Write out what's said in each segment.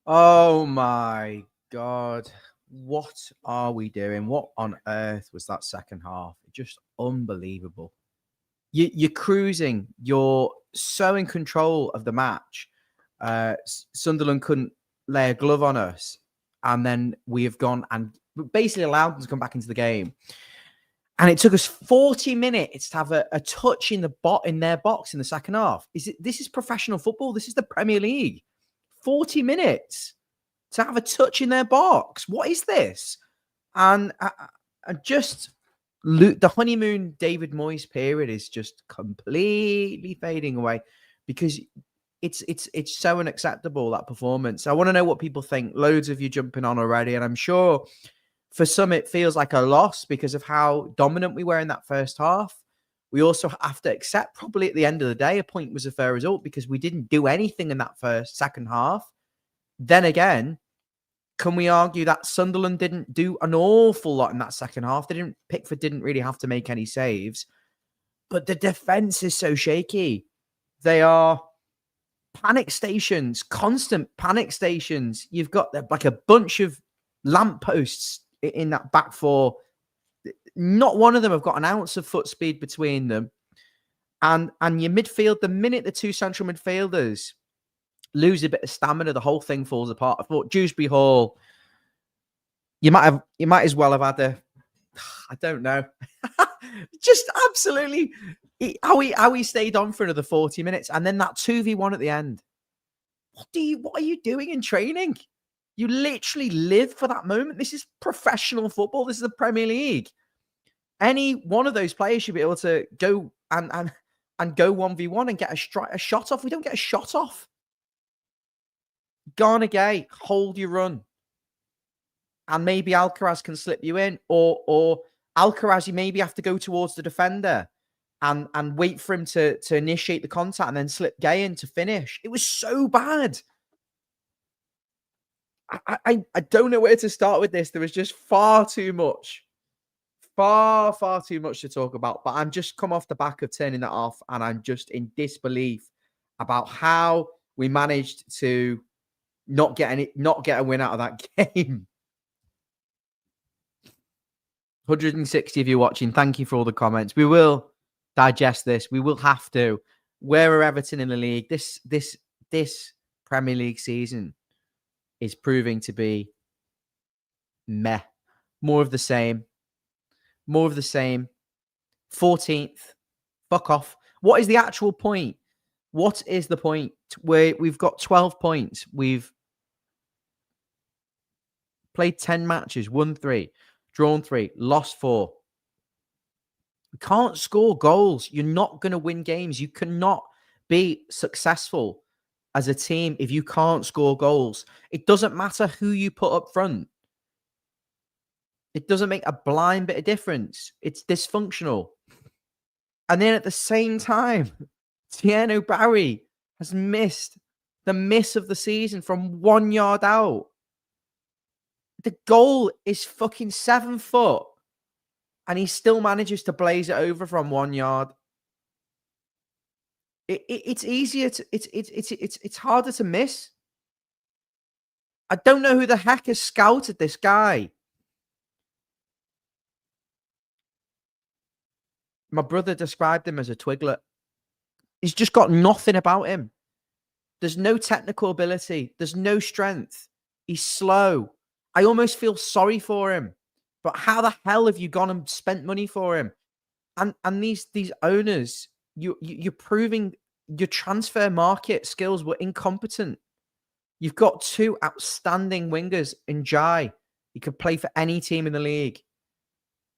Oh my God. What are we doing? What on earth was that second half? Just unbelievable. You're cruising. You're so in control of the match. Sunderland couldn't lay a glove on us. And then we have gone and basically allowed them to come back into the game. And it took us 40 minutes to have a touch in their box in the second half. This is professional football. This is the Premier League. 40 minutes to have a touch in their box. What is this? And the honeymoon David Moyes period is just completely fading away because it's so unacceptable, that performance. I want to know what people think. Loads of you jumping on already, and I'm sure for some it feels like a loss because of how dominant we were in that first half. We also have to accept probably at the end of the day a point was a fair result because we didn't do anything in that second half. Then again, can we argue that Sunderland didn't do an awful lot in that second half? Pickford didn't really have to make any saves, but the defense is so shaky. They are panic stations, constant panic stations. You've got like a bunch of lampposts in that back four. Not one of them have got an ounce of foot speed between them. And your midfield, the minute the two central midfielders lose a bit of stamina, the whole thing falls apart. I thought Dewsbury Hall, you might as well have had I don't know. Just absolutely how he stayed on for another 40 minutes. And then that 2v1 at the end. What are you doing in training? You literally live for that moment. This is professional football. This is the Premier League. Any one of those players should be able to go and go 1v1 and get a shot off. We don't get a shot off. Garner Gay, hold your run. And maybe Alcaraz can slip you in. Or Alcaraz, you maybe have to go towards the defender and wait for him to initiate the contact and then slip Gay in to finish. It was so bad. I don't know where to start with this. There was just far too much. Far too much to talk about. But I'm just come off the back of turning that off, and I'm just in disbelief about how we managed to not get a win out of that game. 160 of you watching. Thank you for all the comments. We will digest this. We will have to. Where are Everton in the league? This Premier League season is proving to be meh. More of the same. 14th. Fuck off. What is the actual point? What is the point? We've got 12 points. We've played 10 matches, won 3, drawn 3, lost 4. We can't score goals. You're not going to win games. You cannot be successful as a team if you can't score goals. It doesn't matter who you put up front. It doesn't make a blind bit of difference. It's dysfunctional. And then at the same time, Tieno Barry has missed the miss of the season from 1 yard out. The goal is fucking 7 foot. And he still manages to blaze it over from 1 yard. It's easier to it's harder to miss. I don't know who the heck has scouted this guy. My brother described him as a twiglet. He's just got nothing about him. There's no technical ability. There's no strength. He's slow. I almost feel sorry for him. But how the hell have you gone and spent money for him? And these owners, you're proving your transfer market skills were incompetent. You've got 2 outstanding wingers in Jai. He could play for any team in the league.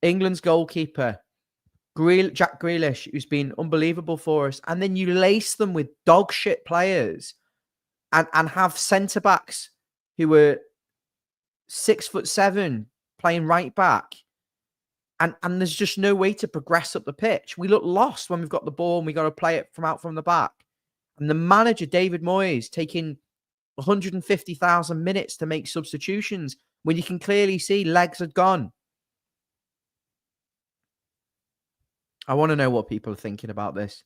England's goalkeeper, Jack Grealish, who's been unbelievable for us. And then you lace them with dog shit players and have centre-backs who were 6'7", playing right back. And there's just no way to progress up the pitch. We look lost when we've got the ball and we got to play it from the back. And the manager, David Moyes, taking 150,000 minutes to make substitutions when you can clearly see legs had gone. I want to know what people are thinking about this.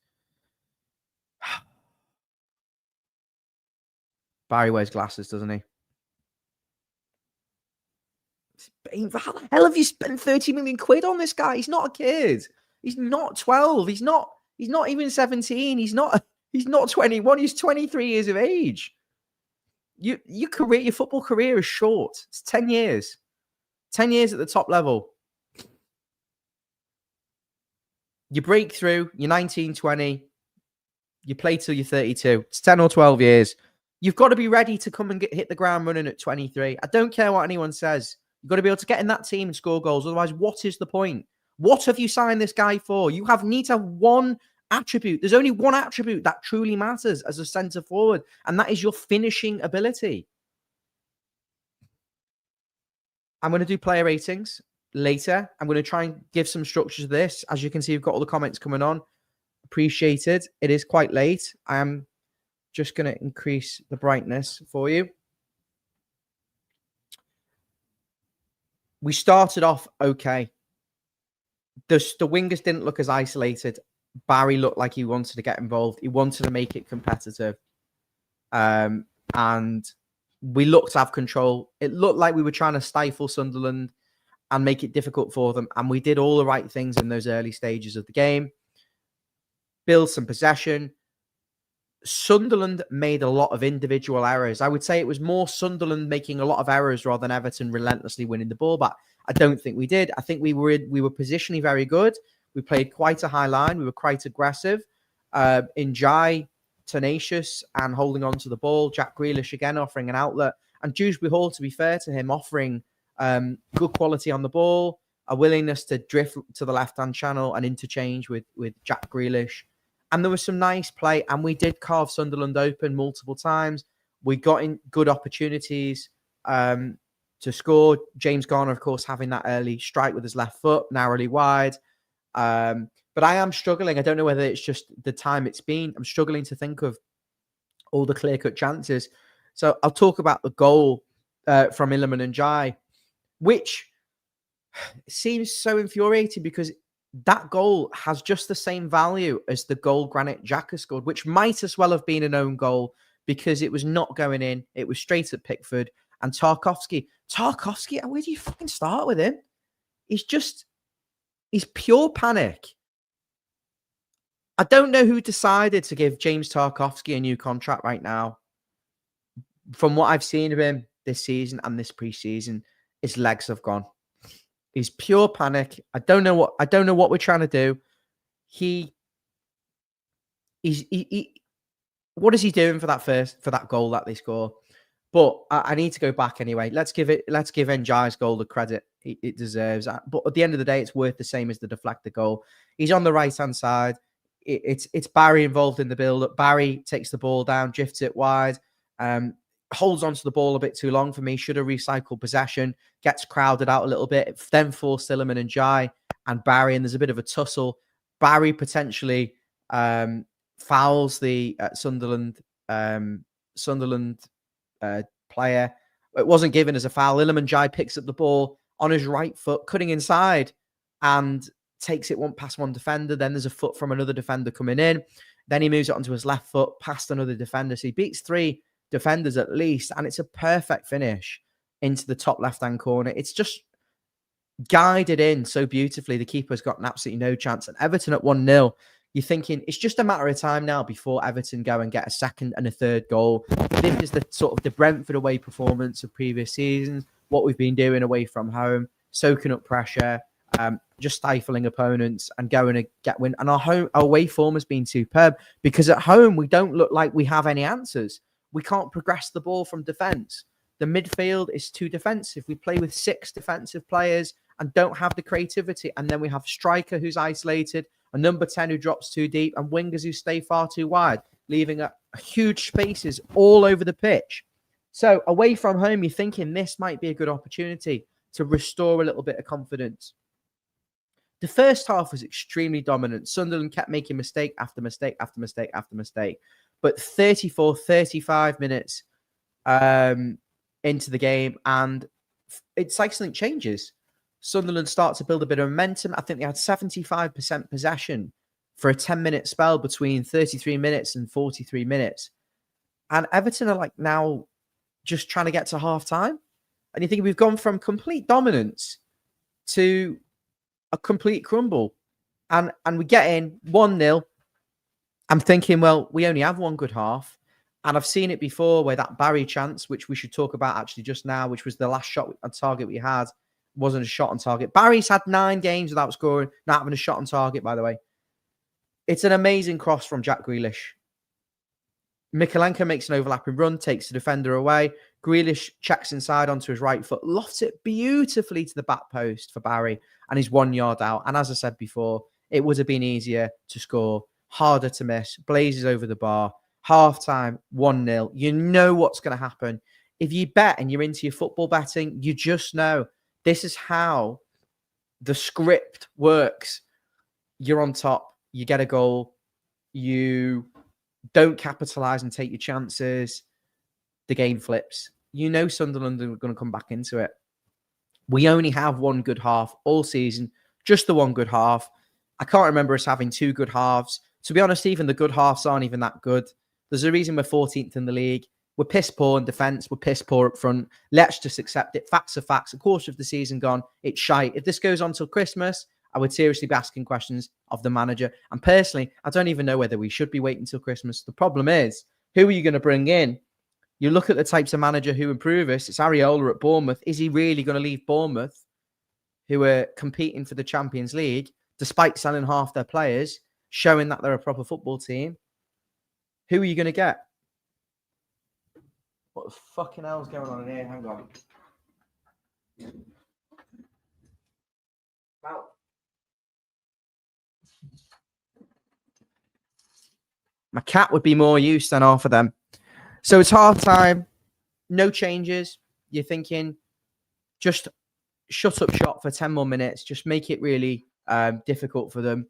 Barry wears glasses, doesn't he? How the hell have you spent 30 million quid on this guy? He's not a kid. He's not 12. He's not even 17. He's not 21. He's 23 years of age. Your football career is short. It's 10 years. 10 years at the top level. You break through, you're 19, 20. You play till you're 32. It's 10 or 12 years. You've got to be ready to come and hit the ground running at 23. I don't care what anyone says. You've got to be able to get in that team and score goals. Otherwise, what is the point? What have you signed this guy for? You need to have one attribute. There's only one attribute that truly matters as a centre forward, and that is your finishing ability. I'm going to do player ratings later. I'm going to try and give some structure to this. As you can see, we've got all the comments coming on. Appreciated. It is quite late. I am just going to increase the brightness for you. We started off okay. The wingers didn't look as isolated. Barry looked like he wanted to get involved. He wanted to make it competitive. And we looked to have control. It looked like we were trying to stifle Sunderland and make it difficult for them. And we did all the right things in those early stages of the game. Build some possession. Sunderland made a lot of individual errors. I would say it was more Sunderland making a lot of errors rather than Everton relentlessly winning the ball back. I don't think we did. I think we were positionally very good. We played quite a high line. We were quite aggressive. Njai, tenacious and holding on to the ball. Jack Grealish again offering an outlet. And Dewsbury Hall, to be fair to him, offering good quality on the ball, a willingness to drift to the left-hand channel and interchange with Jack Grealish. And there was some nice play, and we did carve Sunderland open multiple times. We got in good opportunities to score. James Garner, of course, having that early strike with his left foot, narrowly wide. But I am struggling. I don't know whether it's just the time it's been. I'm struggling to think of all the clear-cut chances. So I'll talk about the goal from Iliman Ndiaye, which seems so infuriating because that goal has just the same value as the goal Granit Xhaka scored, which might as well have been an own goal because it was not going in. It was straight at Pickford. And Tarkowski, where do you fucking start with him? He's pure panic. I don't know who decided to give James Tarkowski a new contract right now. From what I've seen of him this season and this preseason, his legs have gone. He's pure panic. I don't know what we're trying to do. What is he doing for that goal that they score? But I need to go back anyway. Let's give Ndiaye's goal the credit it deserves. But at the end of the day, it's worth the same as the deflected goal. He's on the right-hand side. It's Barry involved in the build-up. Barry takes the ball down, drifts it wide, holds onto the ball a bit too long for me. Should have recycled possession. Gets crowded out a little bit. Then forced Iliman Ndiaye and Barry, and there's a bit of a tussle. Barry potentially fouls the Sunderland player. It wasn't given as a foul. Iliman Ndiaye picks up the ball on his right foot, cutting inside, and takes it past one defender. Then there's a foot from another defender coming in. Then he moves it onto his left foot, past another defender. So he beats 3 defenders at least, and it's a perfect finish into the top left-hand corner. It's just guided in so beautifully. The keeper's got absolutely no chance. And Everton at 1-0, you're thinking it's just a matter of time now before Everton go and get a second and a third goal. This is the sort of the Brentford away performance of previous seasons, what we've been doing away from home, soaking up pressure, just stifling opponents and going to get win. And our away form has been superb because at home we don't look like we have any answers. We can't progress the ball from defence. The midfield is too defensive. We play with 6 defensive players and don't have the creativity. And then we have striker who's isolated, a number 10 who drops too deep, and wingers who stay far too wide, leaving huge spaces all over the pitch. So away from home, you're thinking this might be a good opportunity to restore a little bit of confidence. The first half was extremely dominant. Sunderland kept making mistake after mistake after mistake after mistake. But 34, 35 minutes into the game, and it's like something changes. Sunderland start to build a bit of momentum. I think they had 75% possession for a 10-minute spell between 33 minutes and 43 minutes. And Everton are like now just trying to get to half-time. And you think we've gone from complete dominance to a complete crumble. And we get in 1-0. I'm thinking, well, we only have one good half. And I've seen it before where that Barry chance, which we should talk about actually just now, which was the last shot on target we had, wasn't a shot on target. Barry's had 9 games without scoring, not having a shot on target, by the way. It's an amazing cross from Jack Grealish. Mikalenko makes an overlapping run, takes the defender away. Grealish checks inside onto his right foot, lofts it beautifully to the back post for Barry, and he's 1 yard out. And as I said before, it would have been easier to score, harder to miss, blazes over the bar. Half time, 1-0. You know what's going to happen. If you bet and you're into your football betting, you just know this is how the script works. You're on top, you get a goal, you don't capitalize and take your chances, the game flips. You know Sunderland are going to come back into it. We only have one good half all season, just the one good half. I can't remember us having 2 good halves. To be honest, even the good halves aren't even that good. There's a reason we're 14th in the league. We're piss poor in defence. We're piss poor up front. Let's just accept it. Facts are facts. A quarter of the season gone. It's shite. If this goes on till Christmas, I would seriously be asking questions of the manager. And personally, I don't even know whether we should be waiting till Christmas. The problem is, who are you going to bring in? You look at the types of manager who improve us. It's Areola at Bournemouth. Is he really going to leave Bournemouth, who are competing for the Champions League, despite selling half their players, showing that they're a proper football team? Who are you going to get? What the fucking hell's going on in here? Hang on. Wow. My cat would be more used than half of them. So it's half time. No changes. You're thinking, just shut up shop for 10 more minutes. Just make it really difficult for them.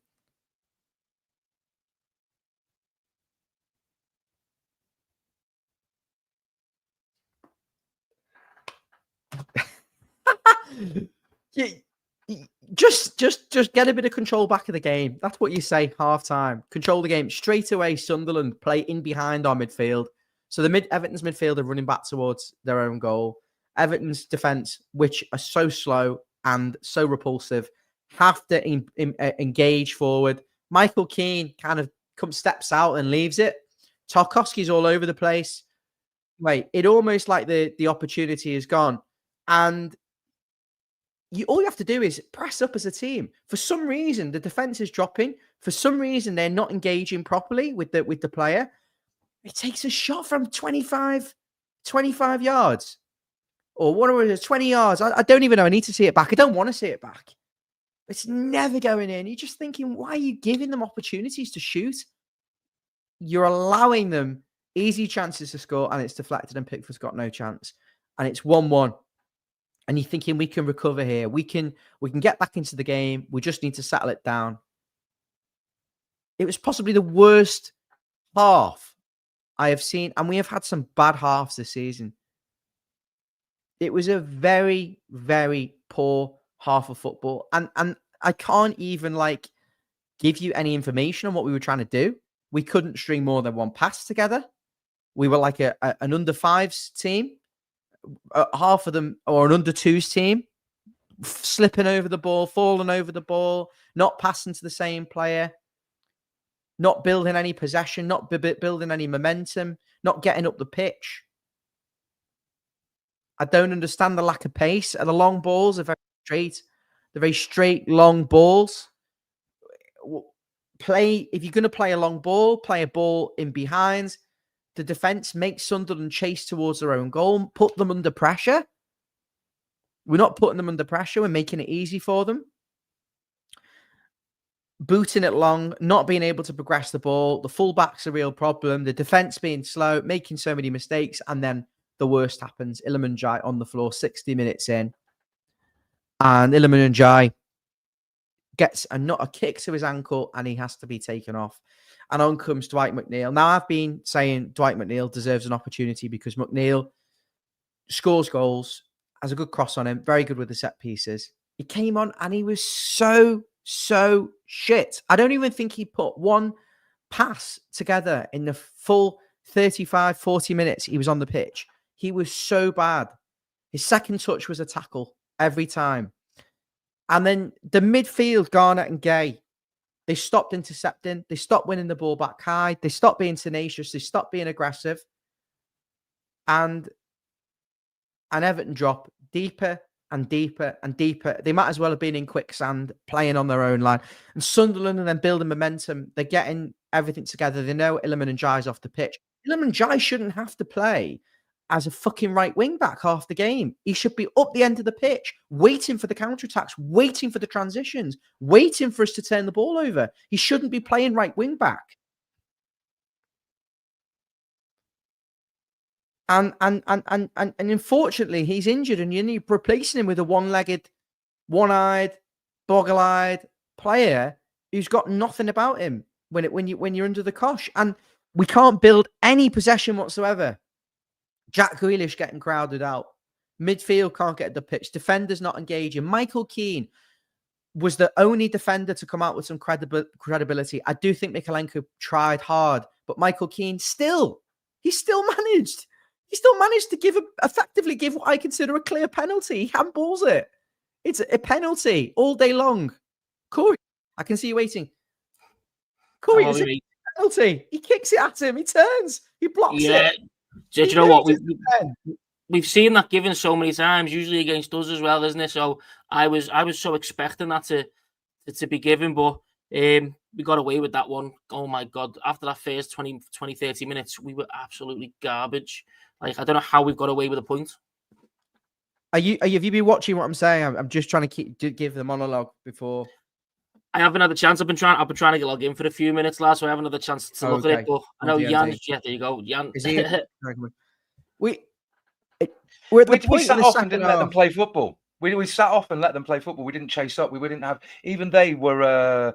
Just get a bit of control back of the game. That's what you say half time. Control the game straight away. Sunderland play in behind our midfield. So Everton's midfield are running back towards their own goal. Everton's defense, which are so slow and so repulsive, have to engage forward. Michael Keane kind of steps out and leaves it. Tarkowski's all over the place. Wait, it almost like the opportunity is gone. And all you have to do is press up as a team. For some reason, the defense is dropping. For some reason, they're not engaging properly with the player. It takes a shot from 25 yards. Or what was it, 20 yards? I don't even know. I need to see it back. I don't want to see it back. It's never going in. You're just thinking, why are you giving them opportunities to shoot? You're allowing them easy chances to score, and it's deflected, and Pickford's got no chance. And it's 1-1. And you're thinking, we can recover here. We can get back into the game. We just need to settle it down. It was possibly the worst half I have seen. And we have had some bad halves this season. It was a very, very poor half of football. And I can't even give you any information on what we were trying to do. We couldn't string more than one pass together. We were like an under 5s team. Half of them, or an under 2s team, slipping over the ball, falling over the ball, not passing to the same player, not building any possession, not building any momentum, not getting up the pitch. I don't understand the lack of pace. And the long balls are very straight. They're very straight, long balls. If you're going to play a long ball, play a ball in behind. The defense makes Sunderland chase towards their own goal, put them under pressure. We're not putting them under pressure. We're making it easy for them. Booting it long, not being able to progress the ball. The fullback's a real problem. The defense being slow, making so many mistakes. And then the worst happens. Iliman Ndiaye on the floor, 60 minutes in. And Iliman Ndiaye gets a kick to his ankle, and he has to be taken off. And on comes Dwight McNeil. Now, I've been saying Dwight McNeil deserves an opportunity because McNeil scores goals, has a good cross on him, very good with the set pieces. He came on and he was so shit. I don't even think he put one pass together in the full 35, 40 minutes he was on the pitch. He was so bad. His second touch was a tackle every time. And then the midfield, Garnett and Gay, they stopped intercepting. They stopped winning the ball back high. They stopped being tenacious. They stopped being aggressive. And Everton drop deeper and deeper and deeper. They might as well have been in quicksand, playing on their own line. And Sunderland and then building momentum. They're getting everything together. They know Iliman and Jai's off the pitch. Iliman Jai shouldn't have to play as a fucking right wing back half the game. He should be up the end of the pitch, waiting for the counterattacks, waiting for the transitions, waiting for us to turn the ball over. He shouldn't be playing right wing back. And unfortunately, he's injured, and you're replacing him with a one-legged, one-eyed, boggle-eyed player who's got nothing about him when you're under the cosh. And we can't build any possession whatsoever. Jack Grealish getting crowded out. Midfield can't get the pitch. Defenders not engaging. Michael Keane was the only defender to come out with some credibility. I do think Mykolenko tried hard, but Michael Keane he still managed. He still managed to effectively give what I consider a clear penalty. He handballs it. It's a penalty all day long. Corey, I can see you waiting. Corey, it's a penalty. He kicks it at him. He turns. He blocks it. Do you know what? We've seen that given so many times, usually against us as well, isn't it? So I was so expecting that to be given, but we got away with that one. Oh my God. After that first 20, 30 minutes, we were absolutely garbage. Like, I don't know how we've got away with a point. Have you been watching what I'm saying? I'm just trying to give the monologue before. I haven't had a chance. I've been trying to log in for a few minutes last, so I haven't had a chance to look at it. But I know Jan. Yeah, there you go, Jan. We sat off and didn't let them play football. We sat off and let them play football. We didn't chase up. We didn't have. Even they were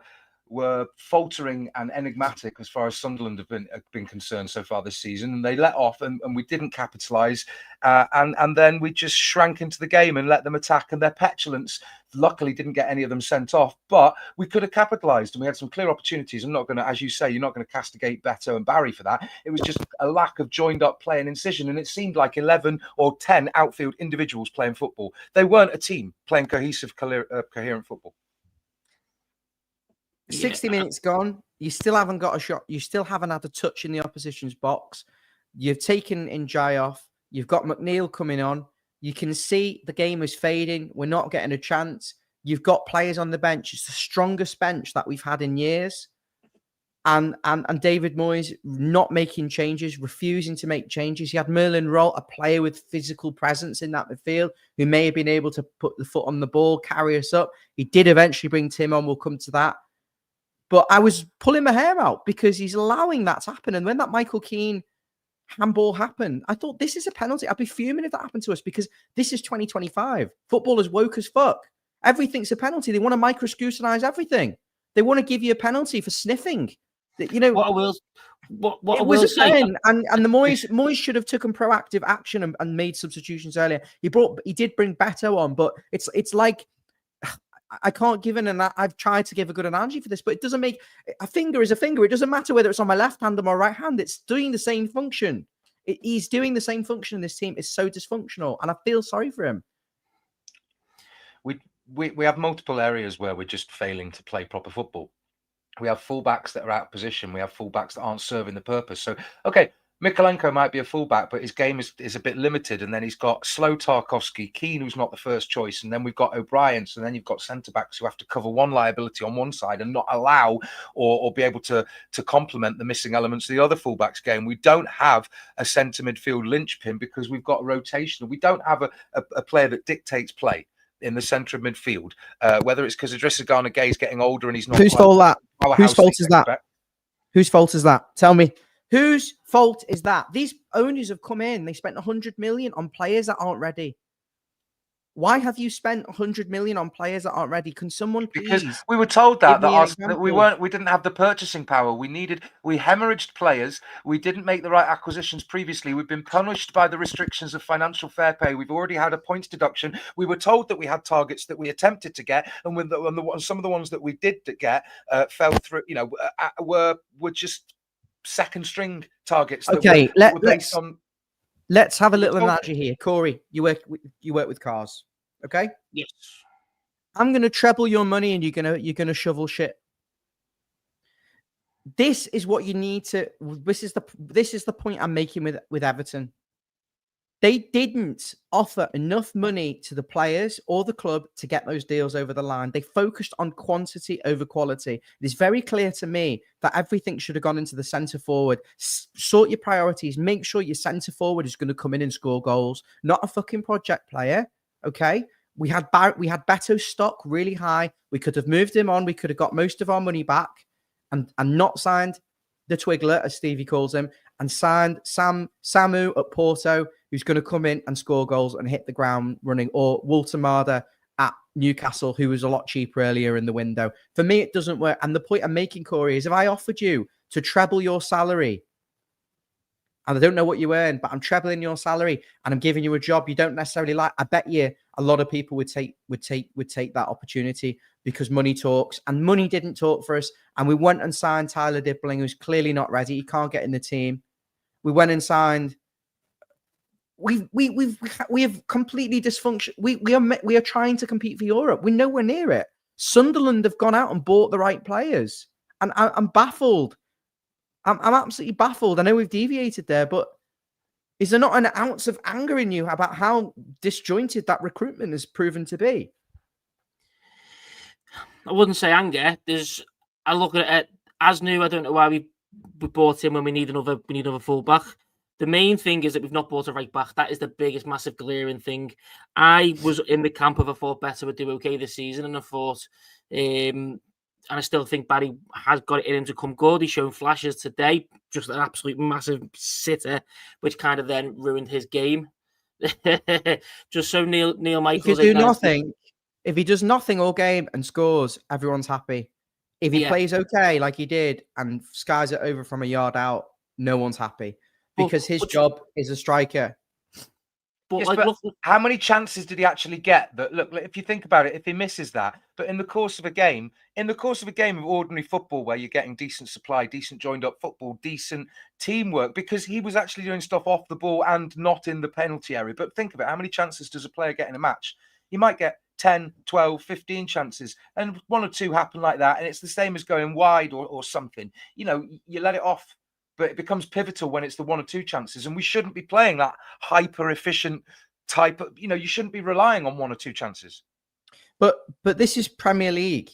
faltering and enigmatic as far as Sunderland have been concerned so far this season, and they let off and we didn't capitalise, and then we just shrank into the game and let them attack, and their petulance luckily didn't get any of them sent off, but we could have capitalised, and we had some clear opportunities. I'm not going to, as you say, you're not going to castigate Beto and Barry for that. It was just a lack of joined up play and incision, and it seemed like 11 or 10 outfield individuals playing football. They weren't a team playing cohesive, coherent football. 60 minutes gone. You still haven't got a shot. You still haven't had a touch in the opposition's box. You've taken Njai off. You've got McNeil coming on. You can see the game is fading. We're not getting a chance. You've got players on the bench. It's the strongest bench that we've had in years. And David Moyes not making changes, refusing to make changes. He had Merlin Roll, a player with physical presence in that midfield, who may have been able to put the foot on the ball, carry us up. He did eventually bring Tim on. We'll come to that. But I was pulling my hair out because he's allowing that to happen. And when that Michael Keane handball happened, I thought, this is a penalty. I'd be fuming if that happened to us, because this is 2025. Football is woke as fuck. Everything's a penalty. They want to micro-scrutinize everything. They want to give you a penalty for sniffing. You know, what I will say. And the Moyes should have taken proactive action and made substitutions earlier. He did bring Beto on, but it's like, I can't give I've tried to give a good analogy for this, but it doesn't make a finger is a finger. It doesn't matter whether it's on my left hand or my right hand. It's doing the same function. He's doing the same function. This team is so dysfunctional, and I feel sorry for him. We have multiple areas where we're just failing to play proper football. We have fullbacks that are out of position. We have fullbacks that aren't serving the purpose. So, okay, Mykolenko might be a fullback, but his game is a bit limited. And then he's got Slow Tarkovsky, Keane, who's not the first choice. And then we've got O'Brien. So then you've got centre-backs who have to cover one liability on one side and not allow or be able to complement the missing elements of the other fullbacks game. We don't have a centre midfield linchpin because we've got a rotation. We don't have a player that dictates play in the centre of midfield, whether it's because Idrissa Gana Gay is getting older and he's not. Whose fault that? Whose fault is that? Whose fault is that? Tell me. Whose fault is that? These owners have come in. They spent 100 million on players that aren't ready. Why have you spent 100 million on players that aren't ready? Can someone please? Because we were told that we didn't have the purchasing power. We hemorrhaged players. We didn't make the right acquisitions previously. We've been punished by the restrictions of financial fair play. We've already had a points deduction. We were told that we had targets that we attempted to get, and some of the ones that we did get fell through. You know, were just second string targets. Okay, that were based on. Let's have a little analogy here. Corey, you work with cars, okay? Yes. I'm going to treble your money and you're going to shovel shit. This is what you need to. This is the point I'm making with Everton. They didn't offer enough money to the players or the club to get those deals over the line. They focused on quantity over quality. It is very clear to me that everything should have gone into the centre forward. Sort your priorities. Make sure your centre forward is going to come in and score goals, not a fucking project player. Okay. We had Beto's stock really high. We could have moved him on. We could have got most of our money back. And not signed the Twiggler, as Stevie calls him, and signed Samu at Porto, who's going to come in and score goals and hit the ground running, or Walter Marder at Newcastle, who was a lot cheaper earlier in the window. For me, it doesn't work. And the point I'm making, Corey, is if I offered you to treble your salary, and I don't know what you earn, but I'm trebling your salary and I'm giving you a job you don't necessarily like, I bet you a lot of people would take that opportunity, because money talks, and money didn't talk for us. And we went and signed Tyler Dibbling, who's clearly not ready. He can't get in the team. We went and signed. We have completely dysfunction. We are trying to compete for Europe. We're nowhere near it. Sunderland have gone out and bought the right players, and I'm baffled. I'm absolutely baffled. I know we've deviated there, but is there not an ounce of anger in you about how disjointed that recruitment has proven to be? I wouldn't say anger. I look at it as new. I don't know why we bought him when we need another fullback. The main thing is that we've not bought a right back. That is the biggest, massive, glaring thing. I was in the camp of I thought Better would do okay this season, and I thought, and I still think Barry has got it in him to come good. He's shown flashes today, just an absolute massive sitter, which kind of then ruined his game. Just so Neil Michaels. If he does nothing all game and scores, everyone's happy. If he plays okay, like he did, and skies it over from a yard out, no one's happy, because his job is a striker. But how many chances did he actually get? That look, if you think about it, if he misses that, but in the course of a game of ordinary football, where you're getting decent supply, decent joined up football, decent teamwork, because he was actually doing stuff off the ball and not in the penalty area. But think of it, how many chances does a player get in a match? You might get 10, 12, 15 chances, and one or two happen like that, and it's the same as going wide or something. You know, you let it off. But it becomes pivotal when it's the one or two chances. And we shouldn't be playing that hyper efficient type of, you shouldn't be relying on one or two chances. But this is Premier League.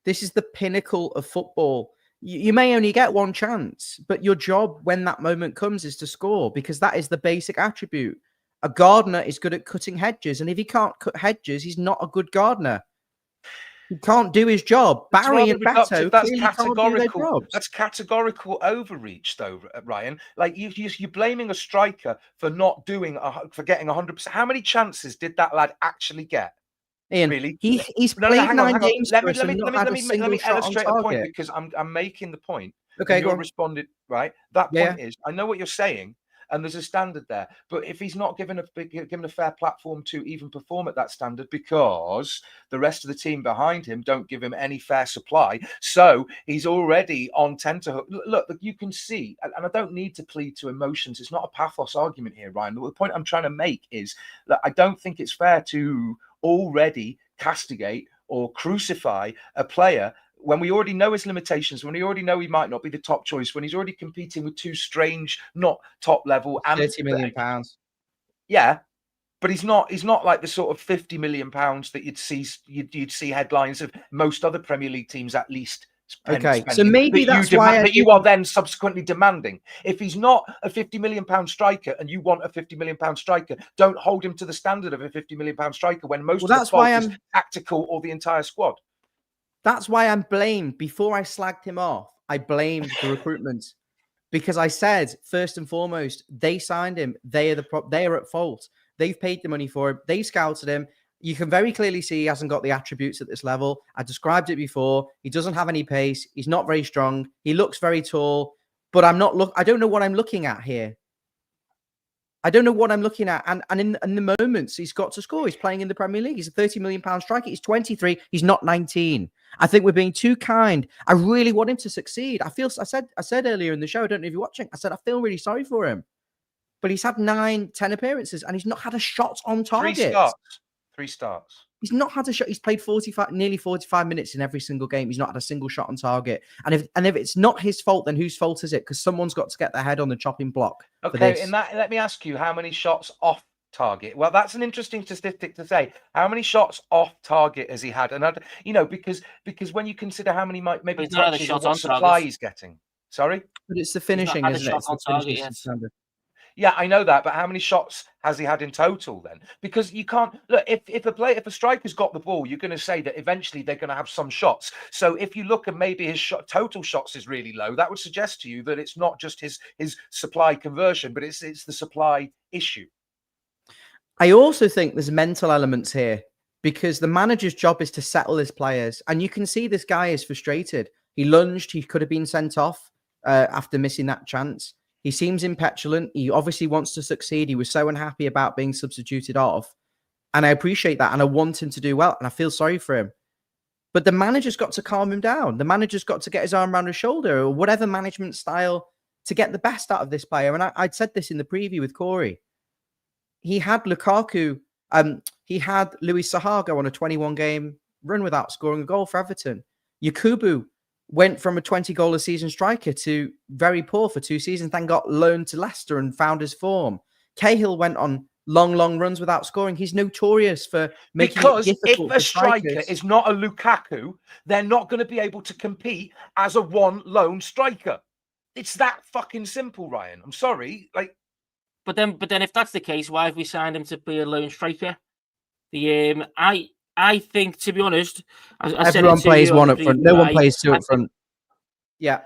This is the pinnacle of football. You may only get one chance, but your job when that moment comes is to score, because that is the basic attribute. A gardener is good at cutting hedges. And if he can't cut hedges, he's not a good gardener. He can't do his job. Barry and Beto clearly can't do their jobs. That's categorical overreach, though, Ryan. Like you're blaming a striker for not doing for getting 100%. How many chances did that lad actually get? Ian, really? He's played 9 games. Let me illustrate a point, because I'm making the point. Okay, you responded right. That point is, I know what you're saying. And there's a standard there. But if he's not given a fair platform to even perform at that standard, because the rest of the team behind him don't give him any fair supply, so he's already on tenterhook. Look, you can see, and I don't need to plead to emotions. It's not a pathos argument here, Ryan. The point I'm trying to make is that I don't think it's fair to already castigate or crucify a player when we already know his limitations, when we already know he might not be the top choice, when he's already competing with two strange, not top level, and £30 million. Yeah, but he's not like the sort of £50 million that you'd see headlines of most other Premier League teams at least. Okay, so maybe that's why you are then subsequently demanding. If he's not a £50 million striker and you want a £50 million striker, don't hold him to the standard of a £50 million striker when most of the fault is tactical or the entire squad. That's why I'm blamed. Before I slagged him off, I blamed the recruitment, because I said, first and foremost, they signed him. They are at fault. They've paid the money for him. They scouted him. You can very clearly see he hasn't got the attributes at this level. I described it before. He doesn't have any pace. He's not very strong. He looks very tall, but I don't know what I'm looking at here. I don't know what I'm looking at. And in the moments he's got to score, he's playing in the Premier League. He's a £30 million striker. He's 23. He's not 19. I think we're being too kind. I really want him to succeed. I said earlier in the show, I don't know if you're watching, I said, I feel really sorry for him. but he's had 9-10 appearances and he's not had a shot on target. 3 starts. He's not had a shot. He's played nearly 45 minutes in every single game. He's not had a single shot on target. And if it's not his fault, then whose fault is it? Because someone's got to get their head on the chopping block. Okay, in that, let me ask you, how many shots off target? Well, that's an interesting statistic to say. How many shots off target has he had? And because when you consider how many maybe touches or what supply he's getting. Sorry, but it's the finishing, isn't it? It's the finishing standard. Yeah, I know that, but how many shots has he had in total then? Because you can't look if a striker's got the ball, you're going to say that eventually they're going to have some shots. So if you look at maybe his total shots is really low, that would suggest to you that it's not just his supply conversion, but it's the supply issue. I also think there's mental elements here because the manager's job is to settle his players, and you can see this guy is frustrated. He lunged. He could have been sent off after missing that chance. He seems impetulant. He obviously wants to succeed. He was so unhappy about being substituted off. And I appreciate that. And I want him to do well. And I feel sorry for him. But the manager's got to calm him down. The manager's got to get his arm around his shoulder or whatever management style to get the best out of this player. And I'd said this in the preview with Corey. He had Lukaku. He had Luis Saha go on a 21-game run without scoring a goal for Everton. Yakubu went from a 20-goal a season striker to very poor for 2 seasons, then got loaned to Leicester and found his form. Cahill went on long runs without scoring. He's notorious for making it difficult if a striker is not a Lukaku, they're not going to be able to compete as a one lone striker. It's that fucking simple, Ryan. I'm sorry. But then if that's the case, why have we signed him to be a lone striker? I think, to be honest, everyone plays one up front. No one plays two up front. Yeah.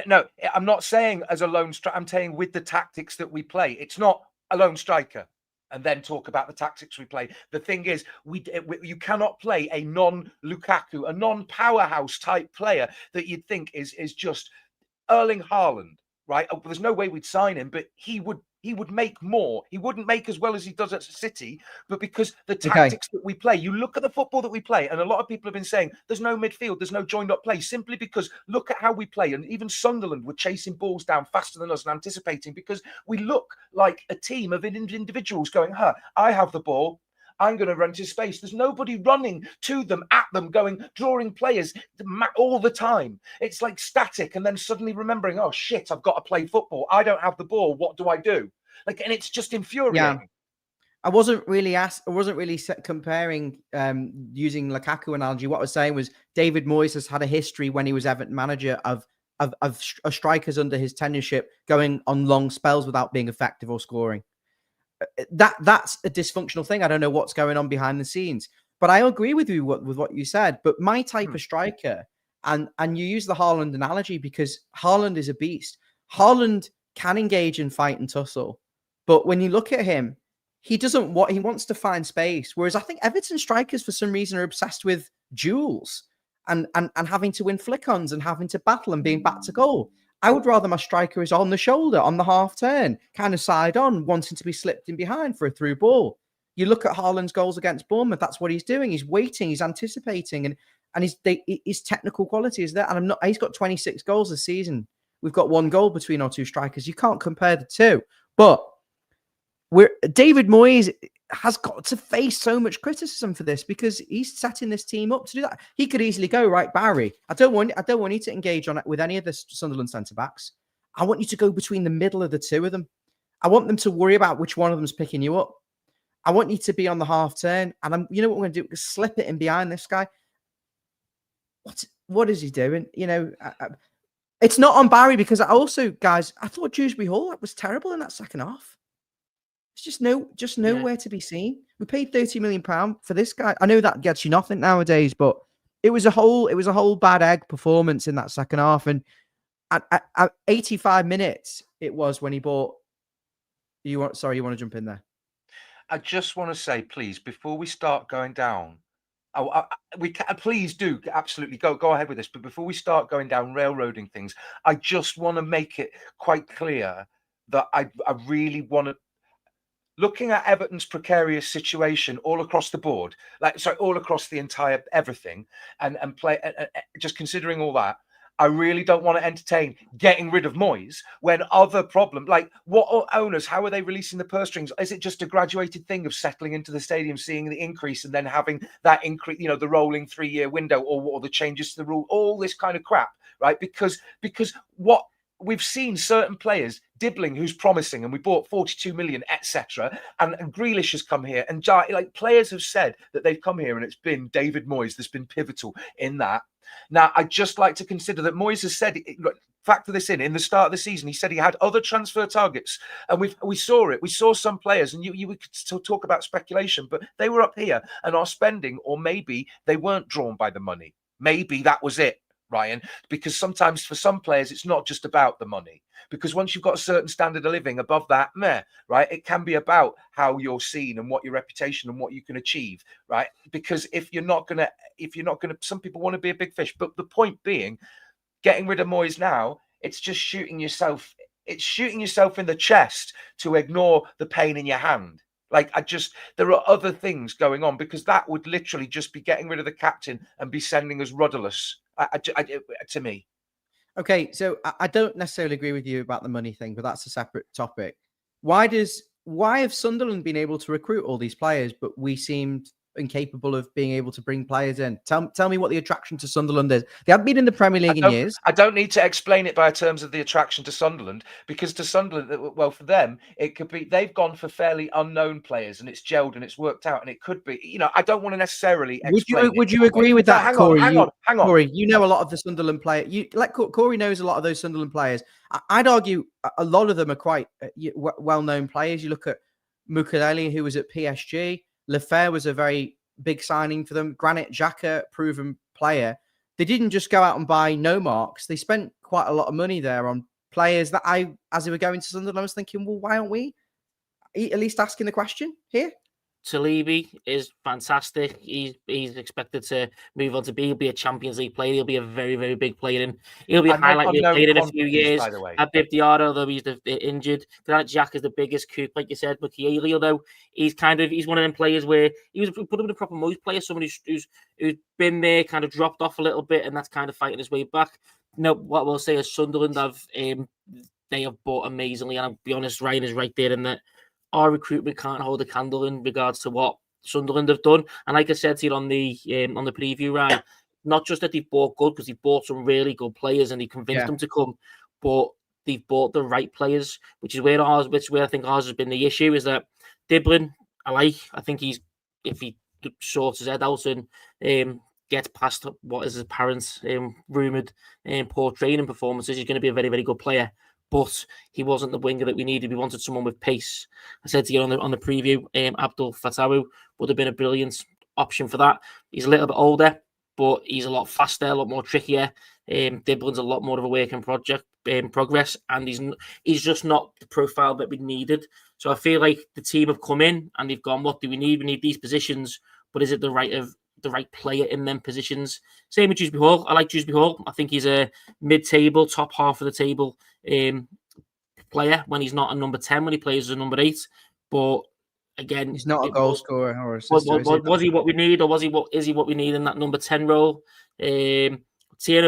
No, I'm not saying as a lone striker. I'm saying with the tactics that we play. It's not a lone striker and then talk about the tactics we play. The thing is, you cannot play a non-Lukaku, a non-powerhouse type player that you'd think is just Erling Haaland, right? There's no way we'd sign him, but he would make more. He wouldn't make as well as he does at City, but because the tactics that we play, you look at the football that we play, and a lot of people have been saying there's no midfield, there's no joined up play, simply because look at how we play. And even Sunderland were chasing balls down faster than us and anticipating because we look like a team of individuals going, I have the ball, I'm going to run to space. There's nobody running to them, at them, drawing players all the time. It's like static and then suddenly remembering, oh, shit, I've got to play football. I don't have the ball. What do I do? And it's just infuriating. Yeah. I wasn't really comparing using Lukaku analogy. What I was saying was David Moyes has had a history when he was Everton manager of strikers under his tenureship going on long spells without being effective or scoring. That's a dysfunctional thing. I don't know what's going on behind the scenes, but I agree with you with what you said. But my type of striker, and you use the Haaland analogy because Haaland is a beast. Haaland can engage in fight and tussle, but when you look at him, he wants to find space. Whereas I think Everton strikers for some reason are obsessed with duels and having to win flick-ons and having to battle and being back to goal. I would rather my striker is on the shoulder, on the half turn, kind of side on, wanting to be slipped in behind for a through ball. You look at Haaland's goals against Bournemouth, that's what he's doing. He's waiting, he's anticipating, and his technical quality is there. And he's got 26 goals this season. We've got 1 goal between our 2 strikers. You can't compare the 2. But David Moyes has got to face so much criticism for this because he's setting this team up to do that. He could easily go, right, Barry, I don't want you to engage on it with any of the Sunderland centre-backs. I want you to go between the middle of the 2 of them. I want them to worry about which one of them's picking you up. I want you to be on the half turn. And you know what we're going to do? Slip it in behind this guy. What is he doing? It's not on Barry because I thought Dewsbury Hall was terrible in that second half. It's just nowhere to be seen. We paid £30 million for this guy. I know that gets you nothing nowadays, but it was a whole bad egg performance in that second half. And at 85 minutes, it was when he bought. You want to jump in there? I just want to say, please, before we start going down, please do absolutely go ahead with this. But before we start going down railroading things, I just want to make it quite clear that I really want to. Looking at Everton's precarious situation all across the board, all across the entire everything, and play, just considering all that, I really don't want to entertain getting rid of Moyes when other problem, like what owners, how are they releasing the purse strings? Is it just a graduated thing of settling into the stadium, seeing the increase and then having that increase, the rolling 3-year window or the changes to the rule, all this kind of crap, right? Because what we've seen certain players dibbling who's promising, and we bought 42 million, etc. And Grealish has come here, and like players have said that they've come here, and it's been David Moyes that's been pivotal in that. Now, I'd just like to consider that Moyes has said, look, factor this in the start of the season, he said he had other transfer targets, and we saw it. We saw some players, and we could still talk about speculation, but they were up here and are spending, or maybe they weren't drawn by the money. Maybe that was it, Ryan, because sometimes for some players, it's not just about the money. Because once you've got a certain standard of living above that, right, it can be about how you're seen and what your reputation and what you can achieve, right? Because if you're not gonna, some people want to be a big fish. But the point being, getting rid of Moyes now, it's just shooting yourself. It's shooting yourself in the chest to ignore the pain in your hand. Like, there are other things going on, because that would literally just be getting rid of the captain and be sending us rudderless. To me. Okay, so I don't necessarily agree with you about the money thing, but that's a separate topic. Why have Sunderland been able to recruit all these players, but we seemed incapable of being able to bring players in? Tell me what the attraction to Sunderland is. They haven't been in the Premier League in years. I don't need to explain it by terms of the attraction to Sunderland, because to Sunderland, well, for them, it could be they've gone for fairly unknown players, and it's gelled and it's worked out, and it could be, I don't want to necessarily explain. Would you agree with that, Corey? Hang on. Corey, you know a lot of the Sunderland players. Corey knows a lot of those Sunderland players. I'd argue a lot of them are quite well-known players. You look at Mukiele, who was at PSG. Lefebvre was a very big signing for them. Granit Xhaka, proven player. They didn't just go out and buy no marks. They spent quite a lot of money there on players that as they were going to Sunderland, I was thinking, well, why aren't we at least asking the question here? Talibi is fantastic. He's expected to move on to he'll be a Champions League player. He'll be a very, very big player, and he'll be a highlight player in a few years. Abib Diarra, though he's injured. Granit Xhaka is the biggest coup, like you said. Mukiele, though, he's one of them players where he was put him in a proper Moyes player, someone who's been there, kind of dropped off a little bit, and that's kind of fighting his way back. No, what we'll say is Sunderland they have bought amazingly, and I'll be honest, Ryan is right there in that. Our recruitment can't hold a candle in regards to what Sunderland have done. And like I said to you on the preview, Ryan, not just that they've bought good, because they've bought some really good players and they convinced them to come, but they've bought the right players, which is where I think ours has been the issue, is that Diblin, I think if he sorts his head out and gets past what is his parents' rumoured poor training performances, he's going to be a very, very good player. But he wasn't the winger that we needed. We wanted someone with pace. I said to you on the preview, Abdul Fatawu would have been a brilliant option for that. He's a little bit older, but he's a lot faster, a lot more trickier. Diblin's a lot more of a work in progress, and he's just not the profile that we needed. So I feel like the team have come in and they've gone, what do we need? We need these positions, but is it the right player in them positions? Same with Dewsbury Hall. I like Dewsbury Hall. I think he's a mid-table, top half of the table player when he's not a number 10, when he plays as a number 8. But again, he's not a goal scorer or was he what we need, or is he what we need in that number 10 role? Thierry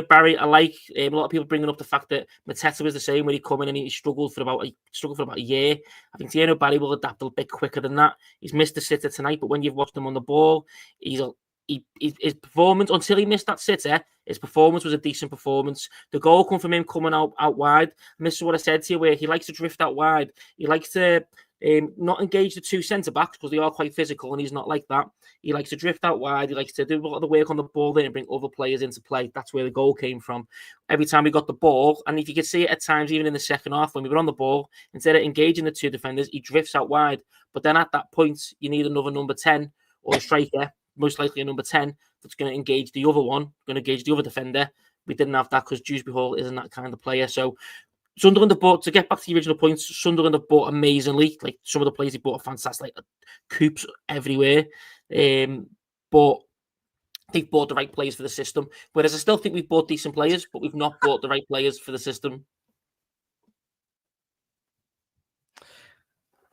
Barry, I like. A lot of people bringing up the fact that Mateta was the same when he come in and he struggled for about a year. I think Thierry Barry will adapt a bit quicker than that. He's missed the sitter tonight, but when you've watched him on the ball, his performance, until he missed that sitter, his performance was a decent performance. The goal come from him coming out wide. And this is what I said to you, where he likes to drift out wide. He likes to not engage the two centre-backs, because they are quite physical, and he's not like that. He likes to drift out wide. He likes to do a lot of the work on the ball there and bring other players into play. That's where the goal came from. Every time we got the ball, and if you could see it at times, even in the second half, when we were on the ball, instead of engaging the two defenders, he drifts out wide. But then at that point, you need another number 10 or a striker, most likely a number 10, that's going to engage the other one, going to engage the other defender. We didn't have that because Dewsbury Hall isn't that kind of player. So Sunderland have bought, to get back to the original points, Sunderland have bought amazingly. Like, some of the players they bought are fantastic, like Coops everywhere. But they've bought the right players for the system. Whereas I still think we've bought decent players, but we've not bought the right players for the system.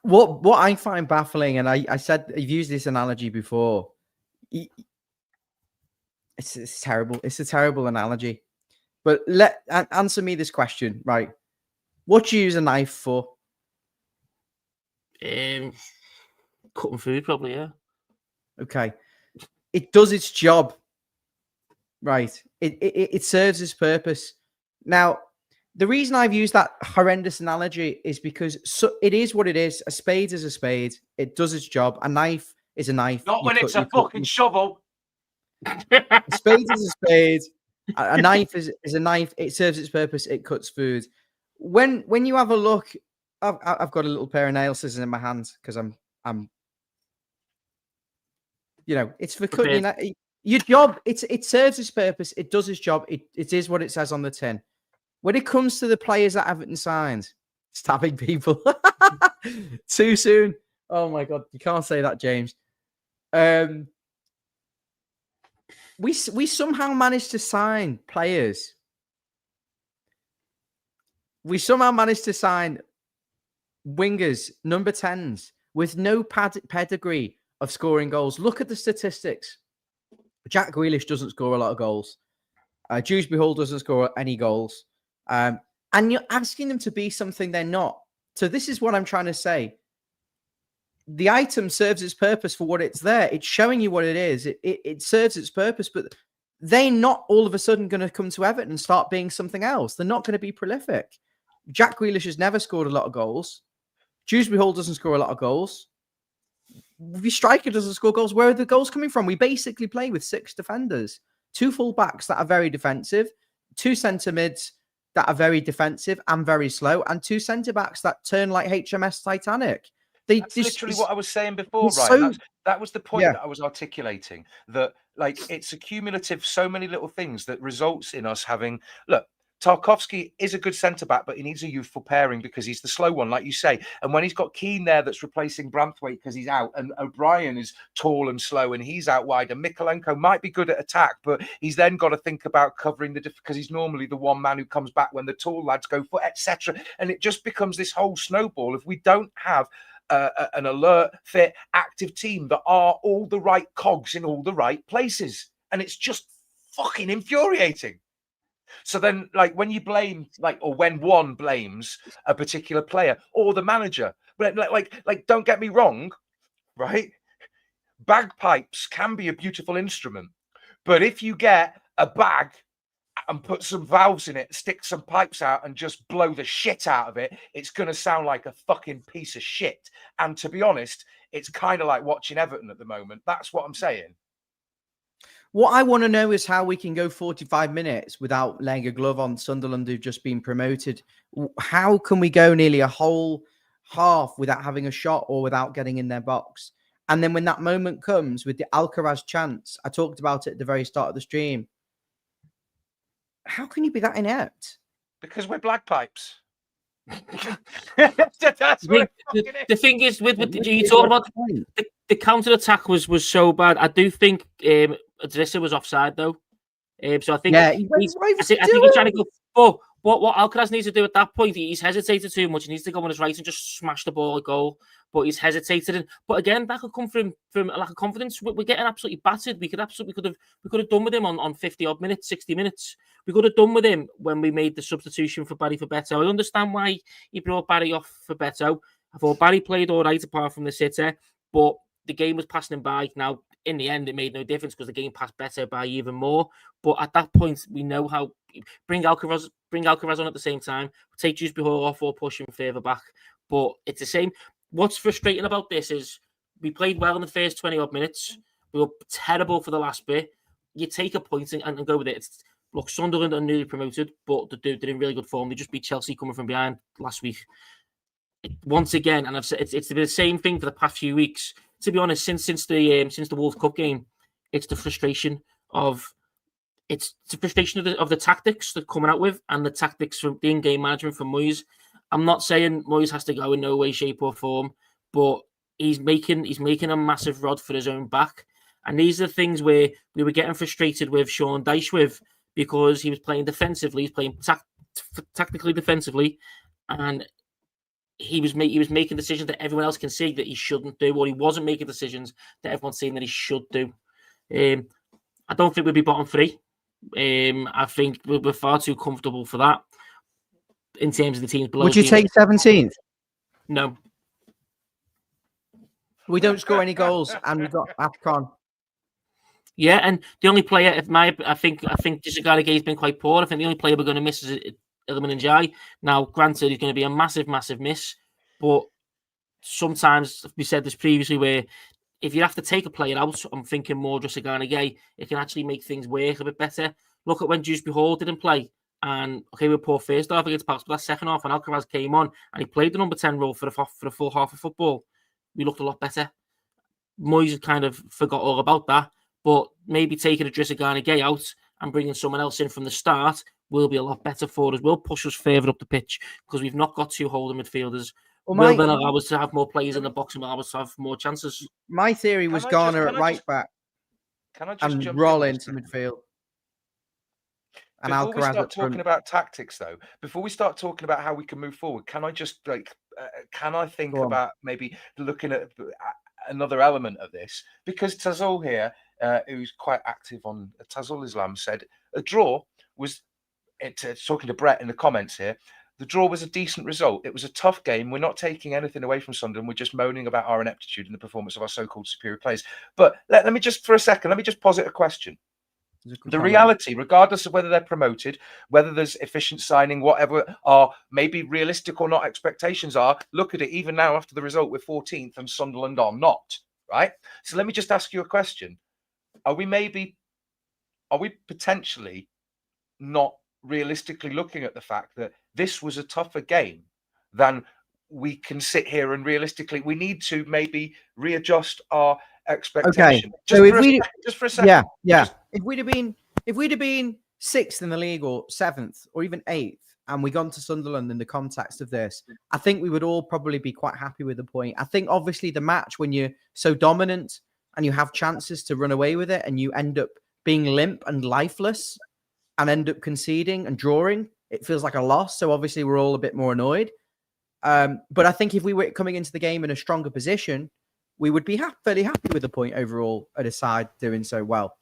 What I find baffling, and I said I've used this analogy before. It's terrible. It's a terrible analogy. But answer me this question, right? What do you use a knife for? Cutting food, probably, yeah. Okay. It does its job, right? It serves its purpose. Now, the reason I've used that horrendous analogy is because it is what it is. A spade is a spade. It does its job. A knife is a knife. Not when it's a fucking shovel. A spade is a spade. A knife is a knife. It serves its purpose. It cuts food. When you have a look, I've got a little pair of nail scissors in my hand because I'm it's for cutting. Your job. It serves its purpose. It does its job. It is what it says on the tin. When it comes to the players that Everton signed, stabbing people too soon. Oh my God, you can't say that, James. We somehow managed to sign players. We somehow managed to sign wingers, number 10s, with no pedigree of scoring goals. Look at the statistics. Jack Grealish doesn't score a lot of goals. Dewsbury Hall doesn't score any goals. And you're asking them to be something they're not. So this is what I'm trying to say. The item serves its purpose for what it's there. It's showing you what it is. It serves its purpose, but they're not all of a sudden going to come to Everton and start being something else. They're not going to be prolific. Jack Grealish has never scored a lot of goals. Dewsbury Hall doesn't score a lot of goals. The striker doesn't score goals. Where are the goals coming from? We basically play with 6 defenders, 2 full backs that are very defensive, 2 centre mids that are very defensive and very slow, and 2 centre backs that turn like HMS Titanic. That's literally what I was saying before, Ryan. That was the point that I was articulating, that it's a cumulative, so many little things that results in us having, look, Tarkowski is a good centre-back, but he needs a youthful pairing because he's the slow one, like you say. And when he's got Keane there that's replacing Branthwaite because he's out, and O'Brien is tall and slow and he's out wide, and Mikolenko might be good at attack, but he's then got to think about covering because he's normally the one man who comes back when the tall lads go for, etc. And it just becomes this whole snowball if we don't have an alert, fit, active team that are all the right cogs in all the right places. And it's just fucking infuriating. So then, when you blame, or when one blames a particular player or the manager, but don't get me wrong, right? Bagpipes can be a beautiful instrument, but if you get a bag and put some valves in it, stick some pipes out and just blow the shit out of it, it's going to sound like a fucking piece of shit. And to be honest, it's kind of like watching Everton at the moment. That's what I'm saying. What I want to know is how we can go 45 minutes without laying a glove on Sunderland, who've just been promoted. How can we go nearly a whole half without having a shot or without getting in their box? And then when that moment comes with the Alcaraz chance, I talked about it at the very start of the stream. How can you be that inept? Because we're blackpipes. The thing is, with you talk about the counter attack was so bad. I do think Adrissa was offside though. So I think I think he's trying to go. But what Alcaraz needs to do at that point, he's hesitated too much. He needs to go on his right and just smash the ball at goal. But he's hesitated. But again, that could come from a lack of confidence. We're getting absolutely battered. We could have done with him on 50 odd minutes, 60 minutes. We could have done with him when we made the substitution for Barry for Beto. I understand why he brought Barry off for Beto. I thought Barry played all right apart from the sitter, but the game was passing him by. Now, in the end, it made no difference because the game passed Beto by even more. But at that point, we know how bring Alcaraz on at the same time. Take Dewsbury Hall off or push him further back. But it's the same. What's frustrating about this is we played well in the first 20 odd minutes. We were terrible for the last bit. You take a point and go with it. Look, Sunderland are newly promoted, but they're in really good form. They just beat Chelsea coming from behind last week. Once again, and I've said it's been the same thing for the past few weeks. To be honest, since the Wolves Cup game, it's the frustration of the tactics they're coming out with and the tactics from the in-game management from Moyes. I'm not saying Moyes has to go in no way, shape, or form, but he's making a massive rod for his own back. And these are the things where we were getting frustrated with Sean Dyche with, because he was playing defensively, he's playing tactically defensively, and he was making decisions that everyone else can see that he shouldn't do, or he wasn't making decisions that everyone's saying that he should do. I don't think we'd be bottom 3. I think we're far too comfortable for that in terms of the teams below. Would you take 17th? No. We don't score any goals, and we've got AFCON. Yeah, and the only player, I think Gay's been quite poor. I think the only player we're going to miss is Iliman Ndiaye. Now, granted, he's going to be a massive, massive miss, but sometimes we said this previously, where if you have to take a player out, I'm thinking more just Gay, it can actually make things work a bit better. Look at when Dewsbury Hall didn't play, and okay, we were poor first half against Palace, but that second half, when Alcaraz came on and he played the number 10 role for the full half of football, we looked a lot better. Moyes kind of forgot all about that, but maybe taking Idrissa Gay out and bringing someone else in from the start will be a lot better for us. Will push us further up the pitch because we've not got two holding midfielders. Will then allow us to have more players in the box and allow us to have more chances. My theory was Garner at right back and roll into midfield. And before we start talking about tactics, though, before we start talking about how we can move forward, can I just can I think about maybe looking at another element of this? Because Tazul here, who's quite active on Tazul Islam, said a draw was, talking to Brett in the comments here, the draw was a decent result. It was a tough game. We're not taking anything away from Sunderland. We're just moaning about our ineptitude and the performance of our so-called superior players. But let me just, for a second, let me just posit a question. The reality, regardless of whether they're promoted, whether there's efficient signing, whatever are maybe realistic or not expectations are, look at it even now after the result, we're 14th and Sunderland are not, right? So let me just ask you a question. Are we potentially not realistically looking at the fact that this was a tougher game than we can sit here and realistically, we need to maybe readjust our expectation. Okay. Just for a second. Yeah. If we'd have been 6th in the league or 7th or even 8th, and we gone to Sunderland in the context of this, I think we would all probably be quite happy with the point. I think obviously the match, when you're so dominant and you have chances to run away with it and you end up being limp and lifeless and end up conceding and drawing, it feels like a loss. So obviously we're all a bit more annoyed. But I think if we were coming into the game in a stronger position, we would be fairly happy with the point overall at a side doing so well.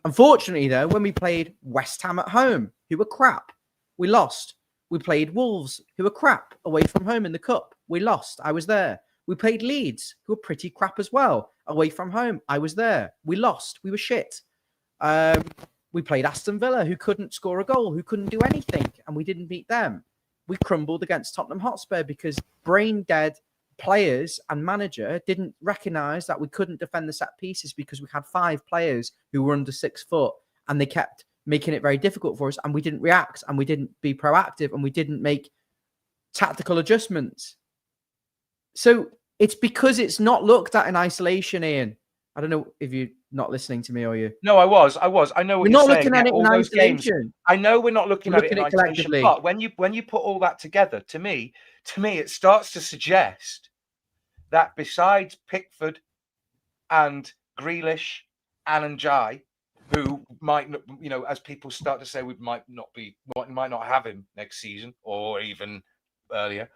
Unfortunately, though, when we played West Ham at home, who were crap, we lost. We played Wolves, who were crap, away from home in the Cup. We lost. I was there. We played Leeds, who were pretty crap as well, away from home. I was there. We lost. We were shit. We played Aston Villa, who couldn't score a goal, who couldn't do anything, and we didn't beat them. We crumbled against Tottenham Hotspur because brain-dead players and manager didn't recognise that we couldn't defend the set pieces because we had 5 players who were under 6 foot, and they kept making it very difficult for us, and we didn't react, and we didn't be proactive, and we didn't make tactical adjustments. So it's because it's not looked at in isolation, Ian. I don't know if you're not listening to me or you. No, I was. I know what you're saying. We're not looking at it in isolation. I know we're not looking at it in isolation. But when you put all that together, to me, it starts to suggest that besides Pickford and Grealish and Ndiaye, who might, as people start to say, we might not have him next season or even earlier.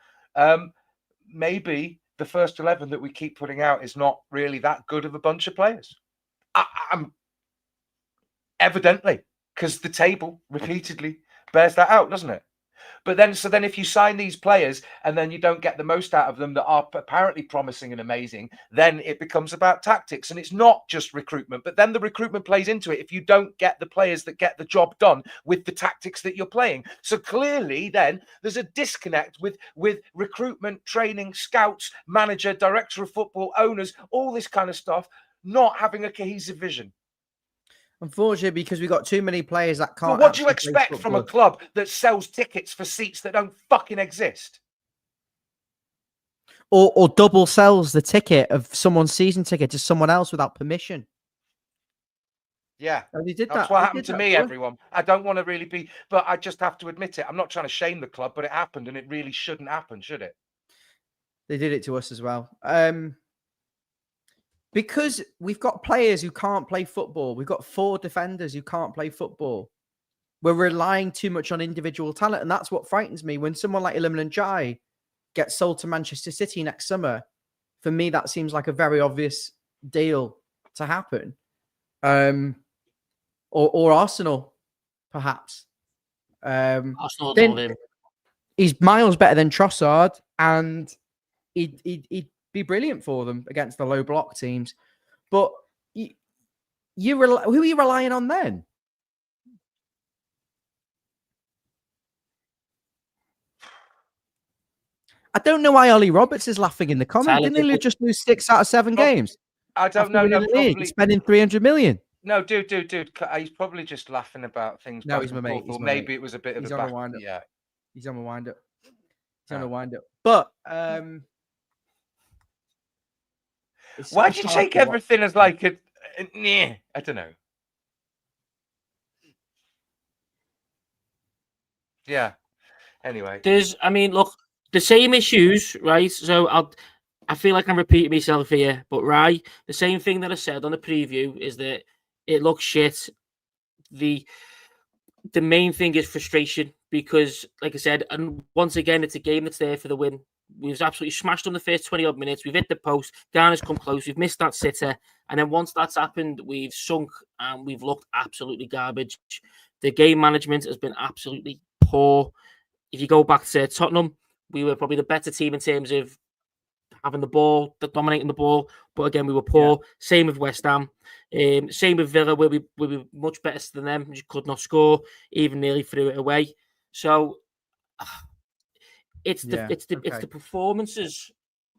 Maybe the first 11 that we keep putting out is not really that good of a bunch of players. I'm evidently, because the table repeatedly bears that out, doesn't it? But then if you sign these players and then you don't get the most out of them that are apparently promising and amazing, then it becomes about tactics. And it's not just recruitment, but then the recruitment plays into it if you don't get the players that get the job done with the tactics that you're playing. So clearly then there's a disconnect with recruitment, training, scouts, manager, director of football, owners, all this kind of stuff, not having a cohesive vision. Unfortunately, because we've got too many players that can't. Well, what do you expect from a club that sells tickets for seats that don't fucking exist? Or double sells the ticket of someone's season ticket to someone else without permission. Yeah, they did that's what happened to me, everyone. I don't want to really be, but I just have to admit it. I'm not trying to shame the club, but it happened, and it really shouldn't happen, should it? They did it to us as well. Because we've got players who can't play football. We've got 4 defenders who can't play football. We're relying too much on individual talent. And that's what frightens me. When someone like Iliman Ndiaye gets sold to Manchester City next summer, for me, that seems like a very obvious deal to happen. Or Arsenal. perhaps. Arsenal told him. He's miles better than Trossard, and he'd be brilliant for them against the low block teams. But who are you relying on then? I don't know why Ollie Roberts is laughing in the comment. Didn't they just lose 6 out of 7 games? I don't know. No, probably spending 300 million. No, dude. He's probably just laughing about things. No, he's my mate. Maybe it was a bit of a back. Yeah, he's on a wind up. But why'd you take everything as like a I don't know. Yeah. Anyway, look, the same issues, right? So I feel like I'm repeating myself here, but right, the same thing that I said on the preview is that it looks shit. The main thing is frustration because, like I said, and once again, it's a game that's there for the win. We've absolutely smashed them the first 20 odd minutes. We've hit the post. Garner's come close. We've missed that sitter. And then once that's happened, we've sunk and we've looked absolutely garbage. The game management has been absolutely poor. If you go back to Tottenham, we were probably the better team in terms of having the ball, dominating the ball. But again, we were poor. Yeah. Same with West Ham. Same with Villa, where we were much better than them. We just could not score, even nearly threw it away. So it's the performances.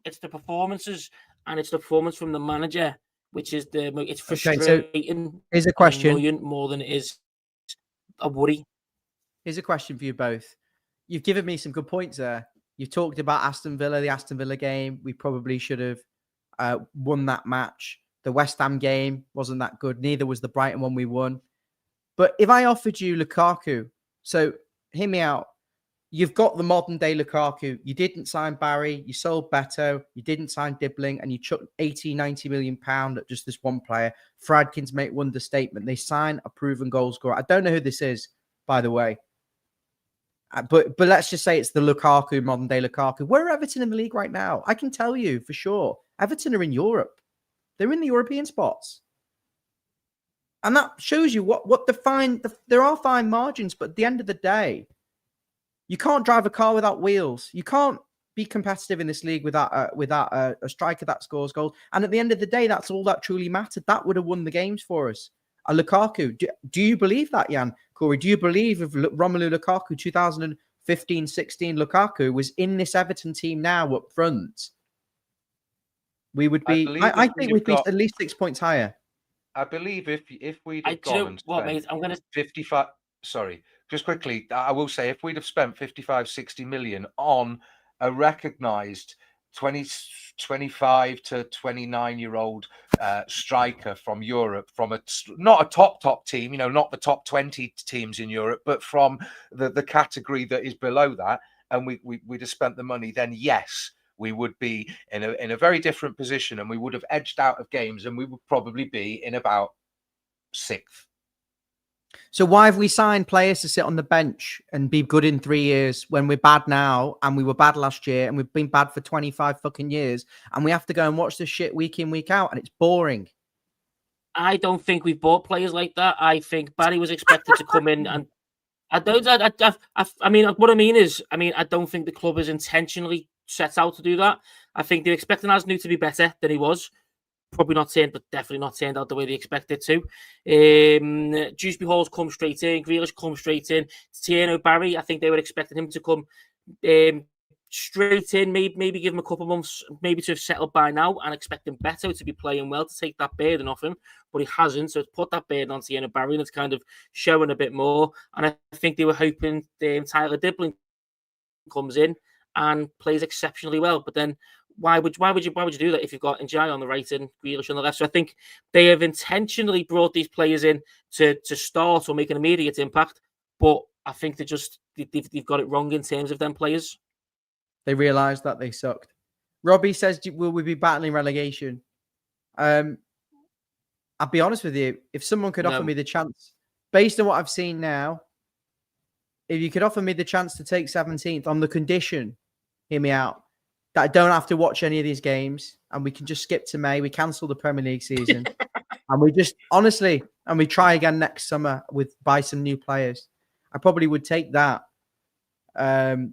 It's the performances, and it's the performance from the manager, which is it's frustrating. Okay, so here's a question more than it is a worry. Here's a question for you both. You've given me some good points there. You've talked about Aston Villa, the Aston Villa game. We probably should have won that match. The West Ham game wasn't that good. Neither was the Brighton one we won. But if I offered you Lukaku, so hear me out. You've got the modern day Lukaku. You didn't sign Barry. You sold Beto. You didn't sign Dibbling. And you chucked 80, 90 million pounds at just this one player. Fradkin's make one understatement. They sign a proven goal scorer. I don't know who this is, by the way. But let's just say it's the Lukaku, modern day Lukaku. Where are Everton in the league right now? I can tell you for sure. Everton are in Europe. They're in the European spots. And that shows you what there are fine margins, but at the end of the day, you can't drive a car without wheels. You can't be competitive in this league without a striker that scores goals. And at the end of the day, that's all that truly mattered. That would have won the games for us. A Lukaku. Do you believe that, Jan? Corey, do you believe if Romelu Lukaku, 2015-16 Lukaku, was in this Everton team now up front, we would be... I think we'd be at least 6 points higher. I believe if we'd have gone and spent 55... Sorry, just quickly, I will say, if we'd have spent 55-60 million on a recognised 25 to 29-year-old striker from Europe, from not a top team, not the top 20 teams in Europe, but from the category that is below that, and we'd have spent the money, then yes, we would be in a very different position, and we would have edged out of games, and we would probably be in about 6th. So why have we signed players to sit on the bench and be good in 3 years when we're bad now, and we were bad last year, and we've been bad for 25 fucking years, and we have to go and watch this shit week in, week out, and it's boring? I don't think we've bought players like that. I think Barry was expected to come in, and I mean, what I mean is, I don't think the club is intentionally set out to do that. I think they're expecting Asnu to be better than he was. Probably not turned, but definitely not turned out the way they expected to. Dewsbury Hall's come straight in. Grealish come straight in. Tierney, Barry, I think they were expecting him to come straight in, maybe give him a couple of months, maybe to have settled by now, and expecting Beto to be playing well to take that burden off him, but he hasn't. So it's put that burden on Tierney, Barry, and it's kind of showing a bit more. And I think they were hoping Tyler Dibbling comes in and plays exceptionally well, but then why would you do that if you've got Njai on the right and Grealish on the left? So I think they have intentionally brought these players in to start or make an immediate impact, but I think they've got it wrong in terms of them players. They realised that they sucked. Robbie says, will we be battling relegation? I'll be honest with you. If someone could offer me the chance, based on what I've seen now, if you could offer me the chance to take 17th on the condition, hear me out, that I don't have to watch any of these games and we can just skip to May, we cancel the Premier League season. And we just honestly, and we try again next summer buy some new players. I probably would take that. But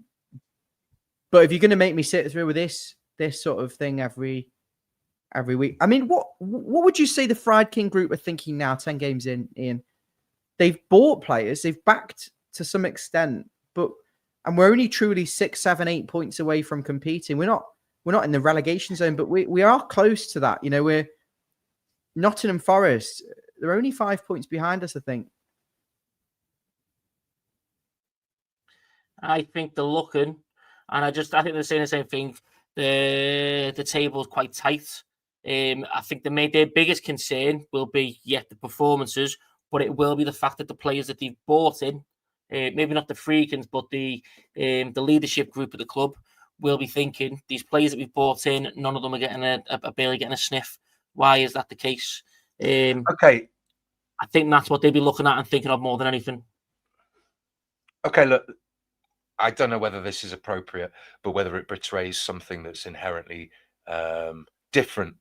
if you're going to make me sit through with this sort of thing every week, I mean, what would you say the Fried King group are thinking now? 10 games in, Ian, they've bought players, they've backed to some extent, and we're only truly 6, 7, 8 points away from competing. We're not in the relegation zone, but we are close to that. You know, we're Nottingham Forest. They're only 5 points behind us, I think. I think they're looking, and I think they're saying the same thing. The table is quite tight. I think their biggest concern will be the performances, but it will be the fact that the players that they've bought in, maybe not the Freakins, but the leadership group of the club will be thinking these players that we've bought in, none of them are getting are barely getting a sniff. Why is that the case? Okay, I think that's what they'd be looking at and thinking of more than anything. Okay, look, I don't know whether this is appropriate, but whether it betrays something that's inherently different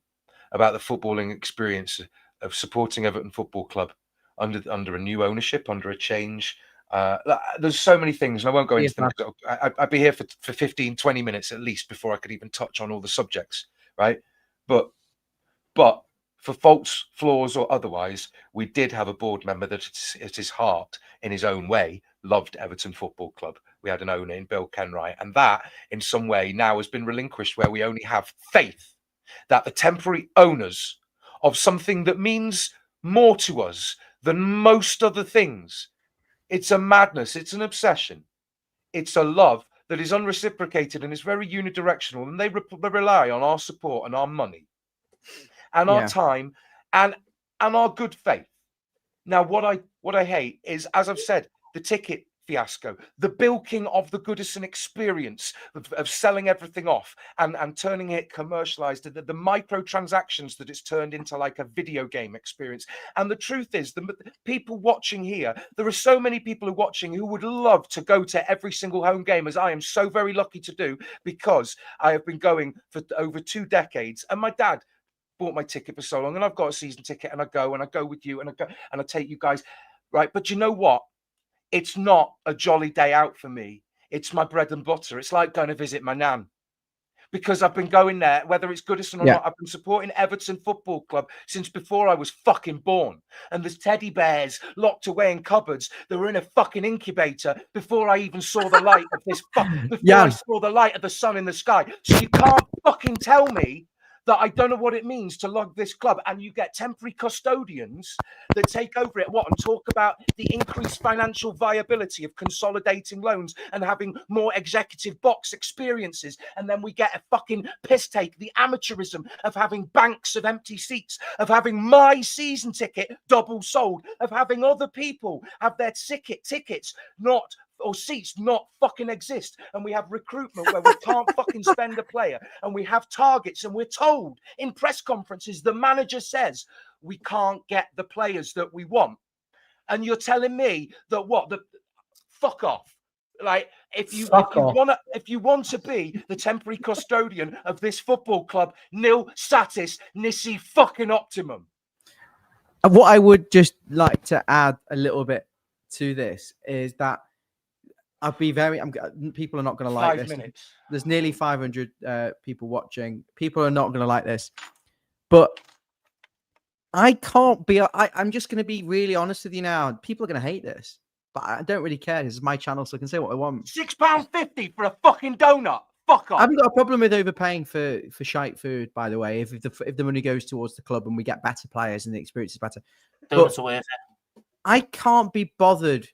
about the footballing experience of supporting Everton Football Club under a new ownership, under a change. There's so many things, and I won't go into them. I'd be here for 15, 20 minutes at least before I could even touch on all the subjects, right? But for faults, flaws, or otherwise, we did have a board member that at his heart, in his own way, loved Everton Football Club. We had an owner in Bill Kenwright, and that in some way now has been relinquished, where we only have faith that the temporary owners of something that means more to us than most other things. It's a madness. It's an obsession. It's a love that is unreciprocated and is very unidirectional, and they rely on our support and our money and our time and our good faith. Now, what I hate is, as I've said, the ticket fiasco, the bilking of the Goodison experience of selling everything off and turning it commercialized, the microtransactions that it's turned into like a video game experience. And the truth is, the people watching here, there are so many people who are watching who would love to go to every single home game, as I am so very lucky to do, because I have been going for over 2 decades, and my dad bought my ticket for so long, and I've got a season ticket, and I go with you, and I take you guys, right? But you know what? It's not a jolly day out for me. It's my bread and butter. It's like going to visit my nan, because I've been going there, whether it's Goodison or not. I've been supporting Everton Football Club since before I was fucking born. And there's teddy bears locked away in cupboards that were in a fucking incubator before I even saw the light of this. I saw the light of the sun in the sky. So you can't fucking tell me that I don't know what it means to lug this club, and you get temporary custodians that take over it, and talk about the increased financial viability of consolidating loans and having more executive box experiences, and then we get a fucking piss take, the amateurism of having banks of empty seats, of having my season ticket double sold, of having other people have their tickets or seats not fucking exist, and we have recruitment where we can't fucking spend a player, and we have targets, and we're told in press conferences, the manager says we can't get the players that we want, and you're telling me that fuck off. Like, if you want to be the temporary custodian of this football club, nil satis nisi fucking optimum. What I would just like to add a little bit to this is that people are not going to like 5 this. minutes. There's nearly 500 people watching. People are not going to like this. But I can't be, I'm just going to be really honest with you now. People are going to hate this, but I don't really care. This is my channel, so I can say what I want. £6.50 for a fucking donut. Fuck off. I haven't got a problem with overpaying for shite food, by the way, if the money goes towards the club and we get better players and the experience is better. Donuts are worth it. I can't be bothered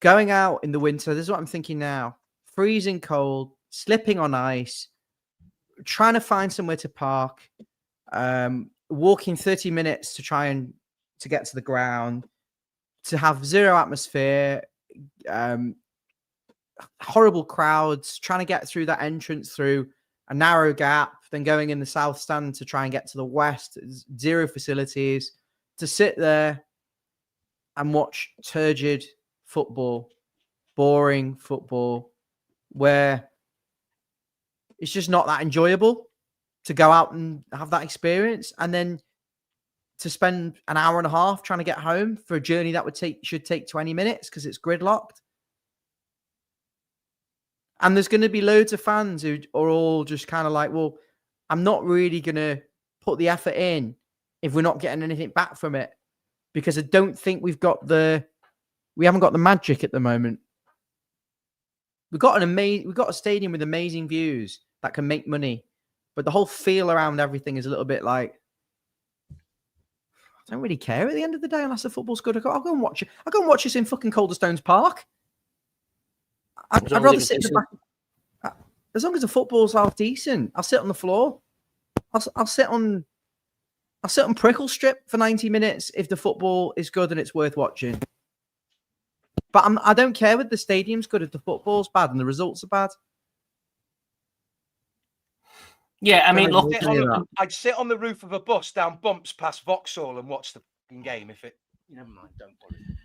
going out in the winter. This is what I'm thinking now. Freezing cold, slipping on ice, trying to find somewhere to park, walking 30 minutes to try and to get to the ground, to have zero atmosphere, horrible crowds, trying to get through that entrance through a narrow gap, then going in the south stand to try and get to the west, zero facilities, to sit there and watch turgid football, boring football, where it's just not that enjoyable to go out and have that experience. And then to spend an hour and a half trying to get home for a journey that should take 20 minutes because it's gridlocked. And there's going to be loads of fans who are all just kind of like, well, I'm not really going to put the effort in if we're not getting anything back from it, because I don't think we haven't got the magic at the moment. We've got a stadium with amazing views that can make money, but the whole feel around everything is a little bit like, I don't really care at the end of the day unless the football's good. I'll go and watch it. I'll go and watch this in fucking Calderstones Park. I'd rather sit in the back. As long as the football's half decent, I'll sit on the floor. I'll sit on Prickle Strip for 90 minutes if the football is good and it's worth watching. But I don't care whether the stadium's good if the football's bad and the results are bad. Yeah, I mean, look, I'd sit on the roof of a bus down bumps past Vauxhall and watch the game if it. Never mind, don't worry.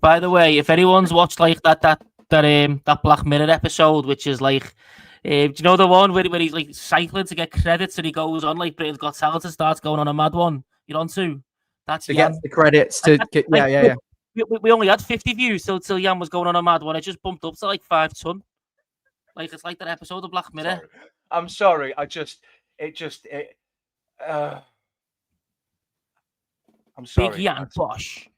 By the way, if anyone's watched like that Black Mirror episode, which is like, do you know the one where he's like cycling to get credits and he goes on like Britain's Got Talent and starts going on a mad one? You're on to that's to get the credits to get, yeah. We only had 50 views till Jan was going on a mad one. It just bumped up to like 5 ton. Like it's like that episode of Black Mirror. I'm sorry. I'm sorry. Big Jan Bosch.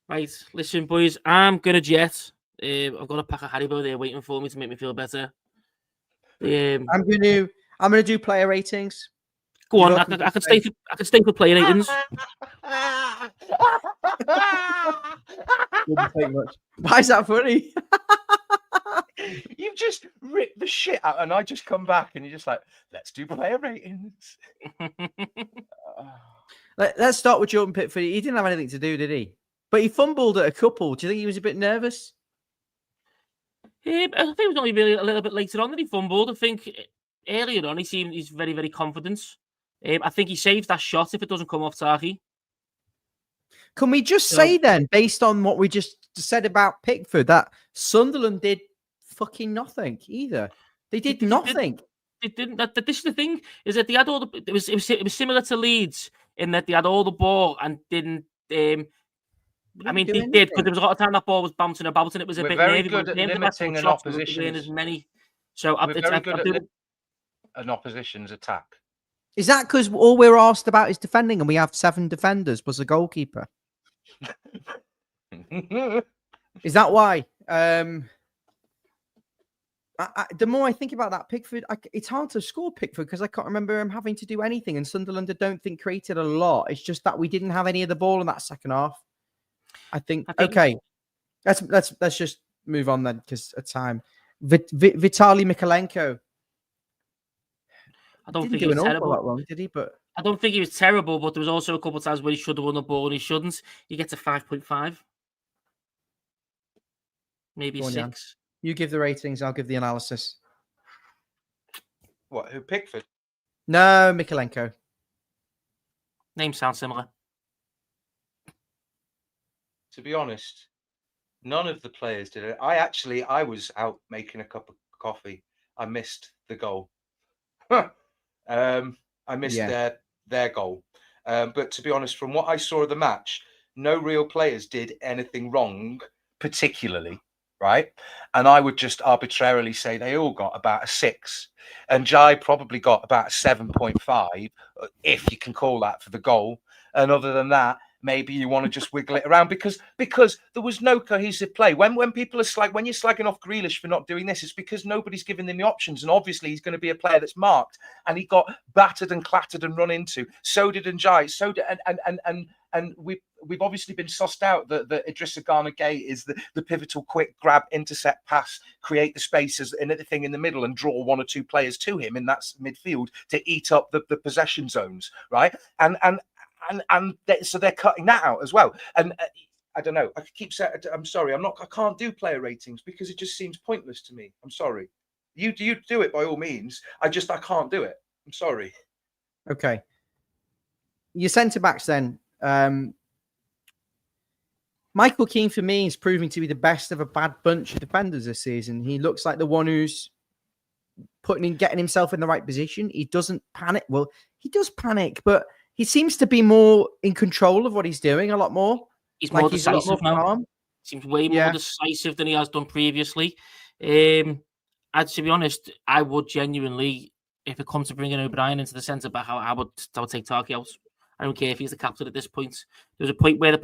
Right, listen, boys. I'm gonna jet. I've got a pack of Haribo there waiting for me to make me feel better. I'm gonna do player ratings. Go on, I can stay for player ratings. Why is that funny? You've just ripped the shit out, and I just come back, and you're just like, let's do player ratings. Let's start with Jordan Pickford. He didn't have anything to do, did he? But he fumbled at a couple. Do you think he was a bit nervous? I think it was only really a little bit later on that he fumbled. I think earlier on he's very, very confident. I think he saves that shot if it doesn't come off Tarky. Can we just say then, based on what we just said about Pickford, that Sunderland did fucking nothing either? They did nothing. They didn't. This is the thing: is that they had all the. It was similar to Leeds in that they had all the ball and didn't. I mean, they did, but there was a lot of time that ball was bouncing about and it was a bit nervy. Good at limiting an opposition's. So we're very good at an opposition's attack. Is that because all we're asked about is defending, and we have 7 defenders plus a goalkeeper? Is that why? The more I think about that Pickford, it's hard to score Pickford because I can't remember him having to do anything. And Sunderland, I don't think created a lot. It's just that we didn't have any of the ball in that second half. I think okay. Let's just move on then because of time. Vitaly Mikalenko. I don't think he was terrible. Wrong, did he? But I don't think he was terrible. But there was also a couple of times where he should have won the ball and he shouldn't. He gets a 5.5, maybe 6. Jan. You give the ratings. I'll give the analysis. What? Who? Pickford? No, Mikalenko. Name sounds similar. To be honest, none of the players did it. I was out making a cup of coffee. I missed the goal. I missed their goal. But to be honest, from what I saw of the match, no real players did anything wrong, particularly, right? And I would just arbitrarily say they all got about a 6. And Jai probably got about a 7.5, if you can call that for the goal. And other than that, maybe you want to just wiggle it around because there was no cohesive play. When people are when you're slagging off Grealish for not doing this, it's because nobody's giving them the options. And obviously he's going to be a player that's marked, and he got battered and clattered and run into. So did Njai. So did and we've obviously been sussed out that Idrissa Gana Gueye is the pivotal quick grab, intercept, pass, create the spaces and everything in the middle and draw 1 or 2 players to him in that midfield to eat up the possession zones, right? So they're cutting that out as well. And I don't know. I keep saying, I'm sorry. I can't do player ratings because it just seems pointless to me. I'm sorry. You do it by all means. I can't do it. I'm sorry. Okay. Your centre backs then. Michael Keane for me is proving to be the best of a bad bunch of defenders this season. He looks like the one who's getting himself in the right position. He doesn't panic. Well, he does panic, but he seems to be more in control of what he's doing a lot more. He's more decisive now. Calm. Seems way more decisive than he has done previously. And to be honest, I would genuinely, if it comes to bringing O'Brien into the centre back, I would take Tarky out. I don't care if he's the captain at this point. There was a point where the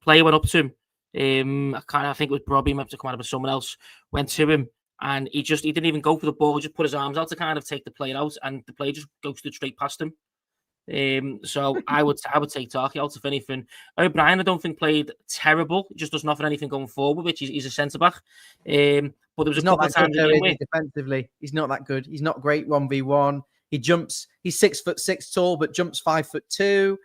player went up to him. I think it was Robbie, meant to come out of someone else, went to him, and he didn't even go for the ball. He just put his arms out to kind of take the player out, and the player just ghosted straight past him. So I would take Tarky out if anything. O'Brien, I don't think played terrible. He just does nothing anything going forward, which he's a centre back. But there was a couple of times defensively. He's not that good. He's not great 1v1. He jumps. He's 6'6" tall, but jumps 5'2".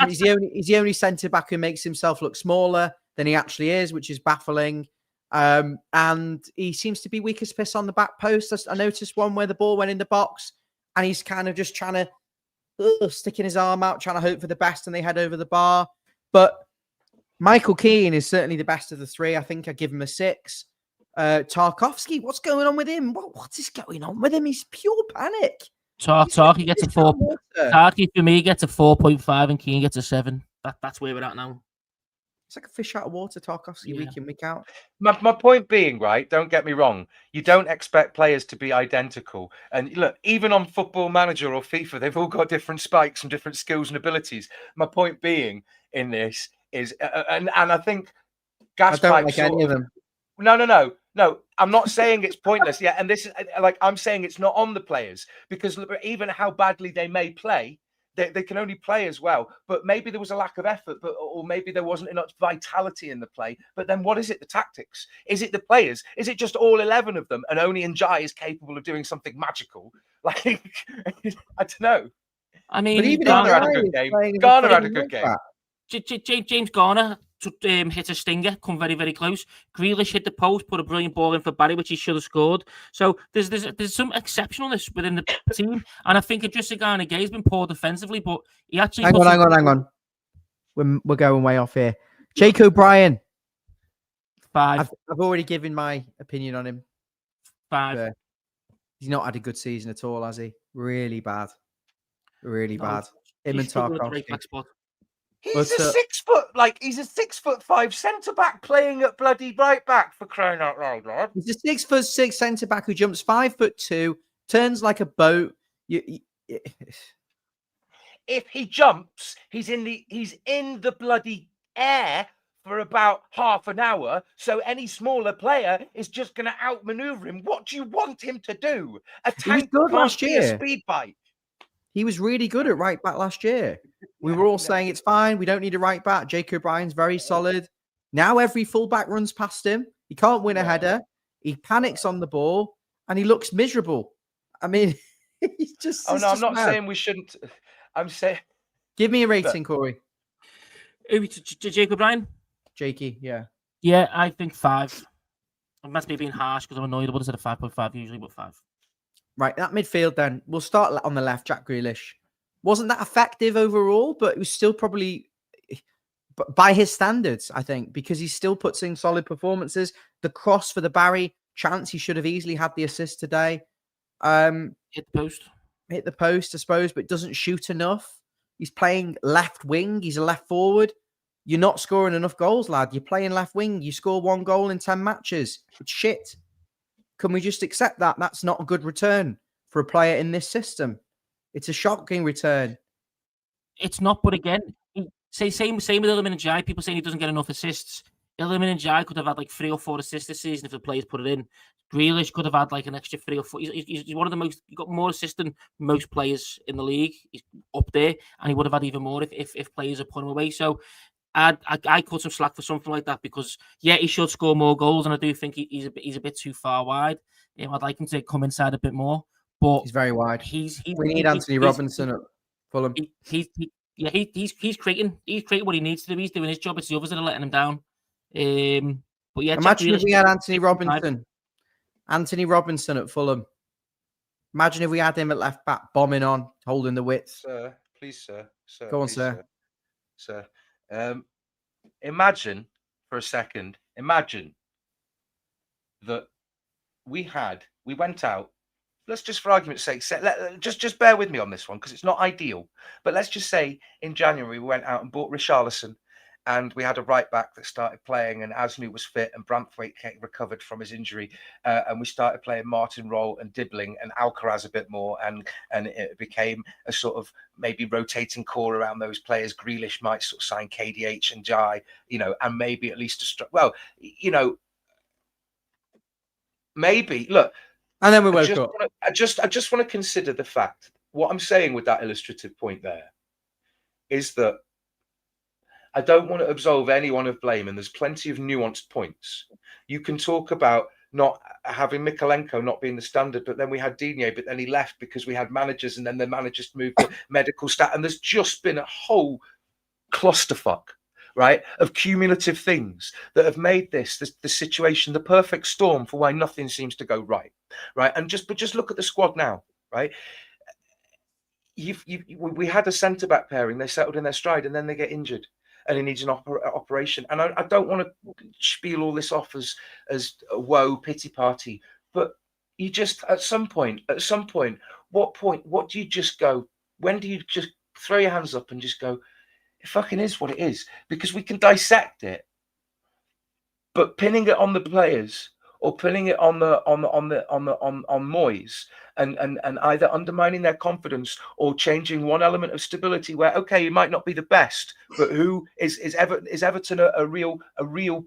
He's the only centre back who makes himself look smaller than he actually is, which is baffling. And he seems to be weak as piss on the back post. I noticed one where the ball went in the box, and he's kind of just trying to sticking his arm out, trying to hope for the best, and they head over the bar. But Michael Keane is certainly the best of the three. I think I give him a 6. Tarkowski, what's going on with him? What is going on with him? He's pure panic. Tarky gets a 4. Tarky for me gets a 4.5, and Keane gets a 7. That's where we're at now. It's like a fish out of water, Tarkowski, week in, week out. My point being, right, don't get me wrong, you don't expect players to be identical. And look, even on Football Manager or FIFA, they've all got different spikes and different skills and abilities. My point being in this is, and I think gas I don't pipes like any of them. No, I'm not saying it's pointless. Yeah, and this is I'm saying it's not on the players, because even how badly they may play, they can only play as well. But maybe there was a lack of effort, or maybe there wasn't enough vitality in the play. But then what is it? The tactics? Is it the players? Is it just all 11 of them, and only Njai is capable of doing something magical? Like, I don't know. I mean, but even Garner had a good game. Garner had a good game. James Garner hit a stinger, come very, very close. Grealish hit the post, put a brilliant ball in for Barry, which he should have scored. So there's some exceptionalness within the team, and I think Idrissa Gana Gay's been poor defensively, but he actually hang on. We're going way off here. Jake O'Brien, 5. I've already given my opinion on him. 5. He's not had a good season at all, has he? Really bad. Him and Tarkowski. He's a 6 foot, he's a 6'5" centre back playing at bloody right back, for crying out loud, lad. He's a 6'6" centre back who jumps 5'2", turns like a boat. If he jumps, he's in the bloody air for about half an hour. So any smaller player is just going to outmaneuver him. What do you want him to do? A tank can't be a speed bike. He was really good at right back last year. We were all saying it's fine. We don't need a right back. Jake O'Brien's very solid. Now every fullback runs past him. He can't win a header. He panics on the ball, and he looks miserable. I mean, he's just. Oh no, I'm not saying we shouldn't. I'm saying. Give me a rating, Corey. Jake O'Brien. Jakey, yeah. Yeah, I think 5. I must be being harsh because I'm annoyed. I would have said a 5.5 usually, but 5. Right, that midfield then. We'll start on the left, Jack Grealish. Wasn't that effective overall, but it was still probably by his standards, I think, because he still puts in solid performances. The cross for the Barry chance, he should have easily had the assist today. Hit the post, I suppose, but doesn't shoot enough. He's playing left wing. He's a left forward. You're not scoring enough goals, lad. You're playing left wing. You score 1 goal in 10 matches. It's shit. Can we just accept that? That's not a good return for a player in this system. It's a shocking return. It's not, but again, same with Iliman Ndiaye. People saying he doesn't get enough assists. Iliman Ndiaye could have had 3 or 4 assists this season if the players put it in. Grealish could have had an extra 3 or 4. He's one of the most. He got more assists than most players in the league. He's up there, and he would have had even more if players had put him away. So I cut some slack for something like that because he should score more goals, and I do think he's a bit too far wide. I'd like him to come inside a bit more, but he's very wide. We need Anthony Robinson at Fulham. He's creating what he needs to do. He's doing his job. It's the others that are letting him down. But yeah, imagine if we had Anthony Robinson. Anthony Robinson at Fulham. Imagine if we had him at left back, bombing on, holding the width. Sir, please, sir. Go on, sir. Sir. imagine for a second, imagine that we went out. Let's just, for argument's sake, just bear with me on this one because it's not ideal. But let's just say in January we went out and bought Richarlison, and we had a right back that started playing, and Asnu was fit, and Branthwaite recovered from his injury, and we started playing Martin Roll and Dibbling and Alcaraz a bit more, and it became a sort of maybe rotating core around those players. Grealish might sort of sign KDH and Jai, and maybe at least maybe look. And then we woke up. I just want to consider the fact. What I'm saying with that illustrative point there is that I don't want to absolve anyone of blame, and there's plenty of nuanced points. You can talk about not having Mikalenko not being the standard, but then we had Digne, but then he left because we had managers, and then the managers moved to medical staff, and there's just been a whole clusterfuck, right, of cumulative things that have made the situation the perfect storm for why nothing seems to go right. And just look at the squad now, right? We had a centre back pairing, they settled in their stride, and then they get injured, and he needs an operation. And I don't want to spiel all this off as a woe pity party, but you just at some point, what do you just go? When do you just throw your hands up and just go, it fucking is what it is? Because we can dissect it, but pinning it on the players or pinning it on Moyes and either undermining their confidence or changing one element of stability where, okay, you might not be the best, but who is Everton a real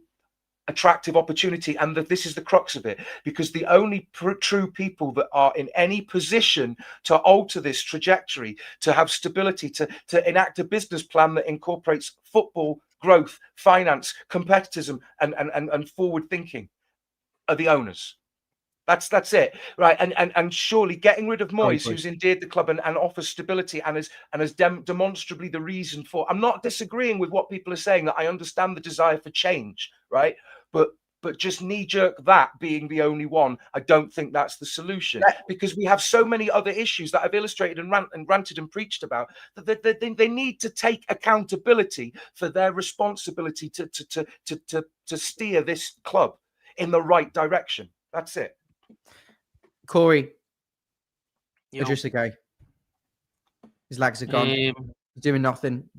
attractive opportunity? And that this is the crux of it, because the only true people that are in any position to alter this trajectory, to have stability, to enact a business plan that incorporates football growth, finance, competitism, and forward thinking are the owners. That's it, right? And surely getting rid of Moyes, who's endeared the club and offers stability and is demonstrably the reason for. I'm not disagreeing with what people are saying. That I understand the desire for change, right? But just knee-jerk that being the only one, I don't think that's the solution, because we have so many other issues that I've illustrated and ranted and preached about that they need to take accountability for their responsibility to steer this club in the right direction. That's it. Corey, just a guy. His legs are gone. He's doing nothing.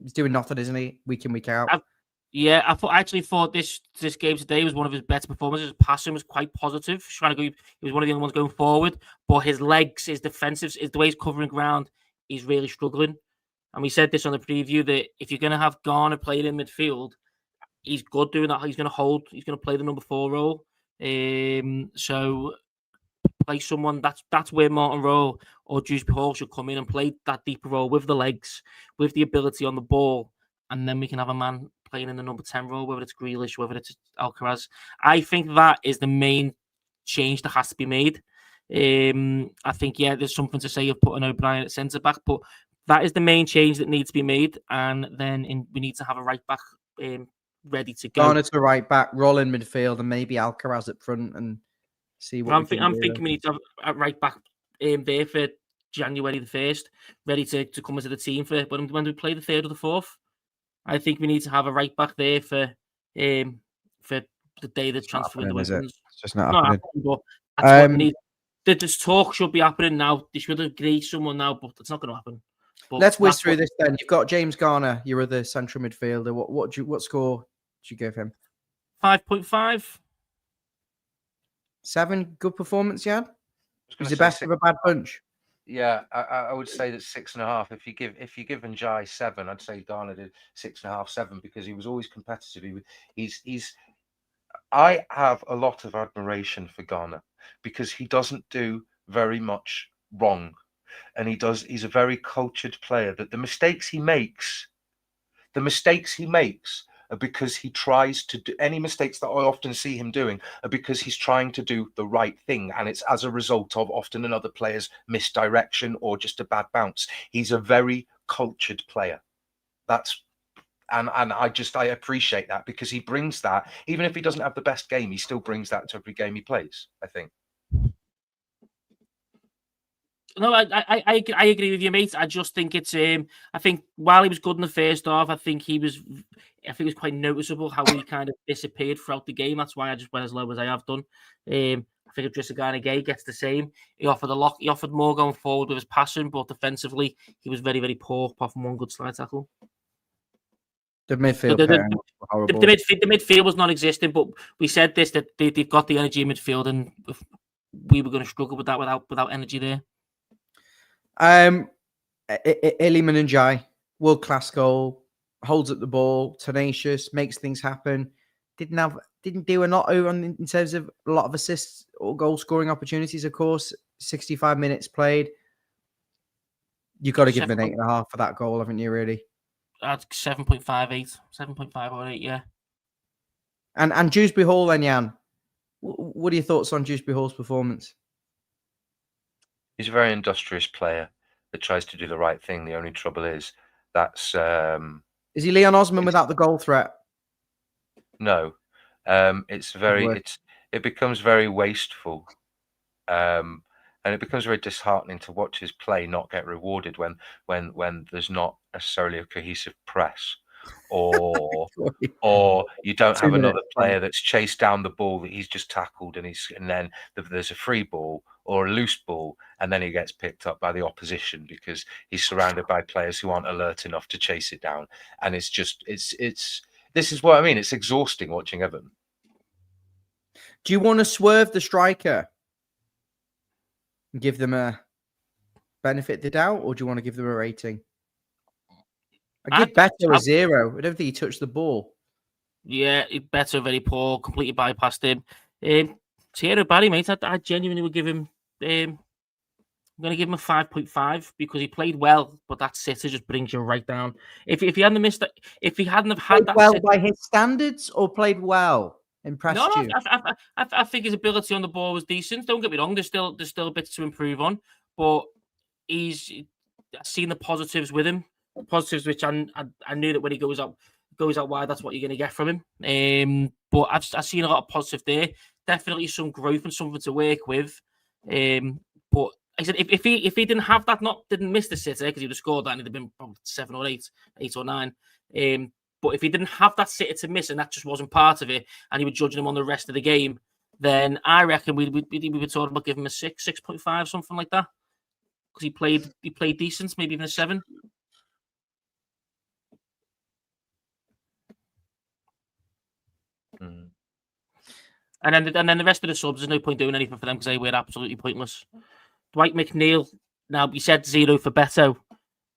He's doing nothing, isn't he? Week in, week out. I actually thought this game today was one of his better performances. His passing was quite positive. He was one of the only ones going forward, but his legs, his defensive, the way he's covering ground, he's really struggling. And we said this on the preview that if you're going to have Garner playing in midfield, he's good doing that. He's going to play the number 4 role. So play someone that's where Martin Rowe or Dewsbury Hall should come in and play that deeper role with the legs, with the ability on the ball, and then we can have a man playing in the number 10 role, whether it's Grealish, whether it's Alcaraz. I think that is the main change that has to be made. I think, there's something to say of putting O'Brien at centre back, but that is the main change that needs to be made. And then we need to have a right back ready to go. Garner to right back, roll in midfield, and maybe Alcaraz up front and see what. I'm thinking we need to have a right back there for January the 1st, ready to come into the team for when we play the 3rd or the 4th. I think we need to have a right back there for the day the transfer window opens. It's just not happening. But that's what we need. This talk should be happening now. They should agree someone now, but it's not going to happen. But let's whiz through this then. You've got James Garner, your other central midfielder. What score do you give him? 5.5. 7. Good performance, yeah. He's the best of a bad bunch. Yeah, I would say that 6.5. If you give Njai 7, I'd say Garner did 6.5, 7, because he was always competitive. I have a lot of admiration for Garner because he doesn't do very much wrong, and he's a very cultured player. That the mistakes he makes are because he tries to do. Any mistakes that I often see him doing are because he's trying to do the right thing, and it's as a result of often another player's misdirection or just a bad bounce. He's a very cultured player. And I appreciate that, because he brings that. Even if he doesn't have the best game, he still brings that to every game he plays, I think. No, I agree with you, mate. I just think it's I think while he was good in the first half, I think it was quite noticeable how he kind of disappeared throughout the game. That's why I just went as low as I have done. I think Idrissa Gana Gueye gets the same. He offered more going forward with his passing, but defensively he was very, very poor, apart from one good slide tackle. The midfield the midfield was non-existent, but we said this, that they've got the energy in midfield, and we were going to struggle with that without energy there. Iliman Ndiaye, world-class goal, holds up the ball, tenacious, makes things happen. Didn't do a lot in terms of a lot of assists or goal-scoring opportunities, of course. 65 minutes played. You've got to give him an 8.5 for that goal, haven't you, really? That's 7.58. 7.588, yeah. And Dewsbury Hall then, Jan. What are your thoughts on Dewsbury Hall's performance? He's a very industrious player that tries to do the right thing. The only trouble is that's is he Leon Osman without the goal threat? No. It becomes very wasteful. And it becomes very disheartening to watch his play not get rewarded when there's not necessarily a cohesive press, or you don't have another player that's chased down the ball that he's just tackled, and then there's a free ball or a loose ball, and then he gets picked up by the opposition because he's surrounded by players who aren't alert enough to chase it down. And this is what I mean. It's exhausting watching Everton. Do you want to swerve the striker and give them a benefit of the doubt, or do you want to give them a rating? I give Beto a 0. I don't think he touched the ball. Yeah, Beto very poor, completely bypassed him. Thierry Barry, mate, I genuinely would give him. I'm going to give him a 5.5 because he played well, but that sitter just brings you right down. If he hadn't missed that, if he hadn't have had that well sitter, by his standards, or played well, impressed you? I think his ability on the ball was decent. Don't get me wrong. There's still bits to improve on, but I've seen the positives with him. Positives which I knew that when he goes out wide, that's what you're going to get from him. But I've seen a lot of positive there. Definitely some growth and something to work with. But I said if he didn't have that, didn't miss the sitter, because he would have scored that and it'd have been probably 7 or 8 or 9. But if he didn't have that sitter to miss and that just wasn't part of it, and he was judging him on the rest of the game, then I reckon we were talking about giving him a 6.5, something like that, because he played decent, maybe even a 7. And then the rest of the subs, there's no point doing anything for them because they were absolutely pointless. Dwight McNeil. Now, we said 0 for Beto.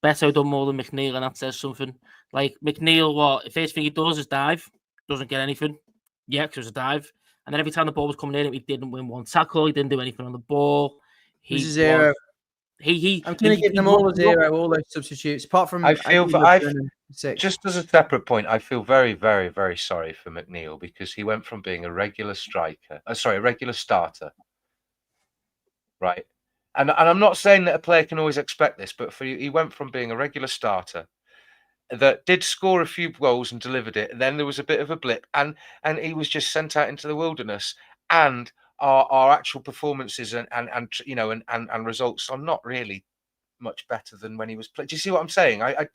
Beto done more than McNeil, and that says something. Like, McNeil, the first thing he does is dive. Doesn't get anything. Yeah, because it was a dive. And then every time the ball was coming in, he didn't win one tackle. He didn't do anything on the ball. He's a 0. I'm going to give them all a 0, all those substitutes. Apart from, just as a separate point, I feel very, very, very sorry for McNeil because he went from being a regular starter, right? And I'm not saying that a player can always expect this, but he went from being a regular starter that did score a few goals and delivered it, and then there was a bit of a blip, and he was just sent out into the wilderness, and our actual performances and results are not really much better than when he was playing. Do you see what I'm saying? I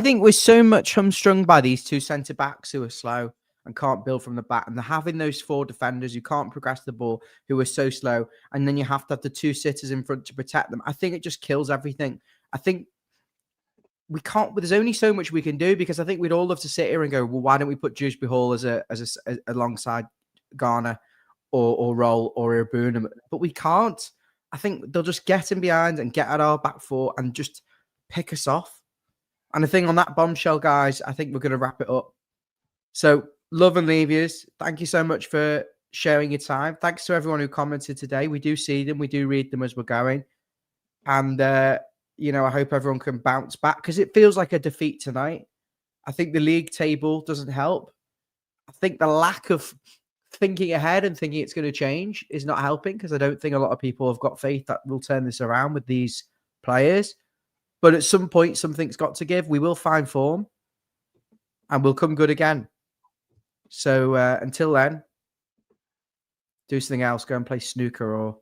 think we're so much hamstrung by these two centre backs who are slow and can't build from the back, and they're having those 4 defenders who can't progress the ball, who are so slow, and then you have to have the 2 sitters in front to protect them. I think it just kills everything. I think we can't. There's only so much we can do, because I think we'd all love to sit here and go, well, why don't we put Dewsbury Hall as alongside Garner or Roll or Irbuna? But we can't. I think they'll just get in behind and get at our back 4 and just pick us off. And I think on that bombshell, guys, I think we're going to wrap it up. So, love and leave yous. Thank you so much for sharing your time. Thanks to everyone who commented today. We do see them. We do read them as we're going. And, I hope everyone can bounce back, because it feels like a defeat tonight. I think the league table doesn't help. I think the lack of thinking ahead and thinking it's going to change is not helping, because I don't think a lot of people have got faith that we'll turn this around with these players. But at some point, something's got to give. We will find form and we'll come good again. So until then, do something else. Go and play snooker or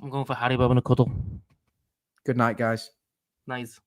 I'm going for Haribo and a cuddle. Good night, guys. Nice.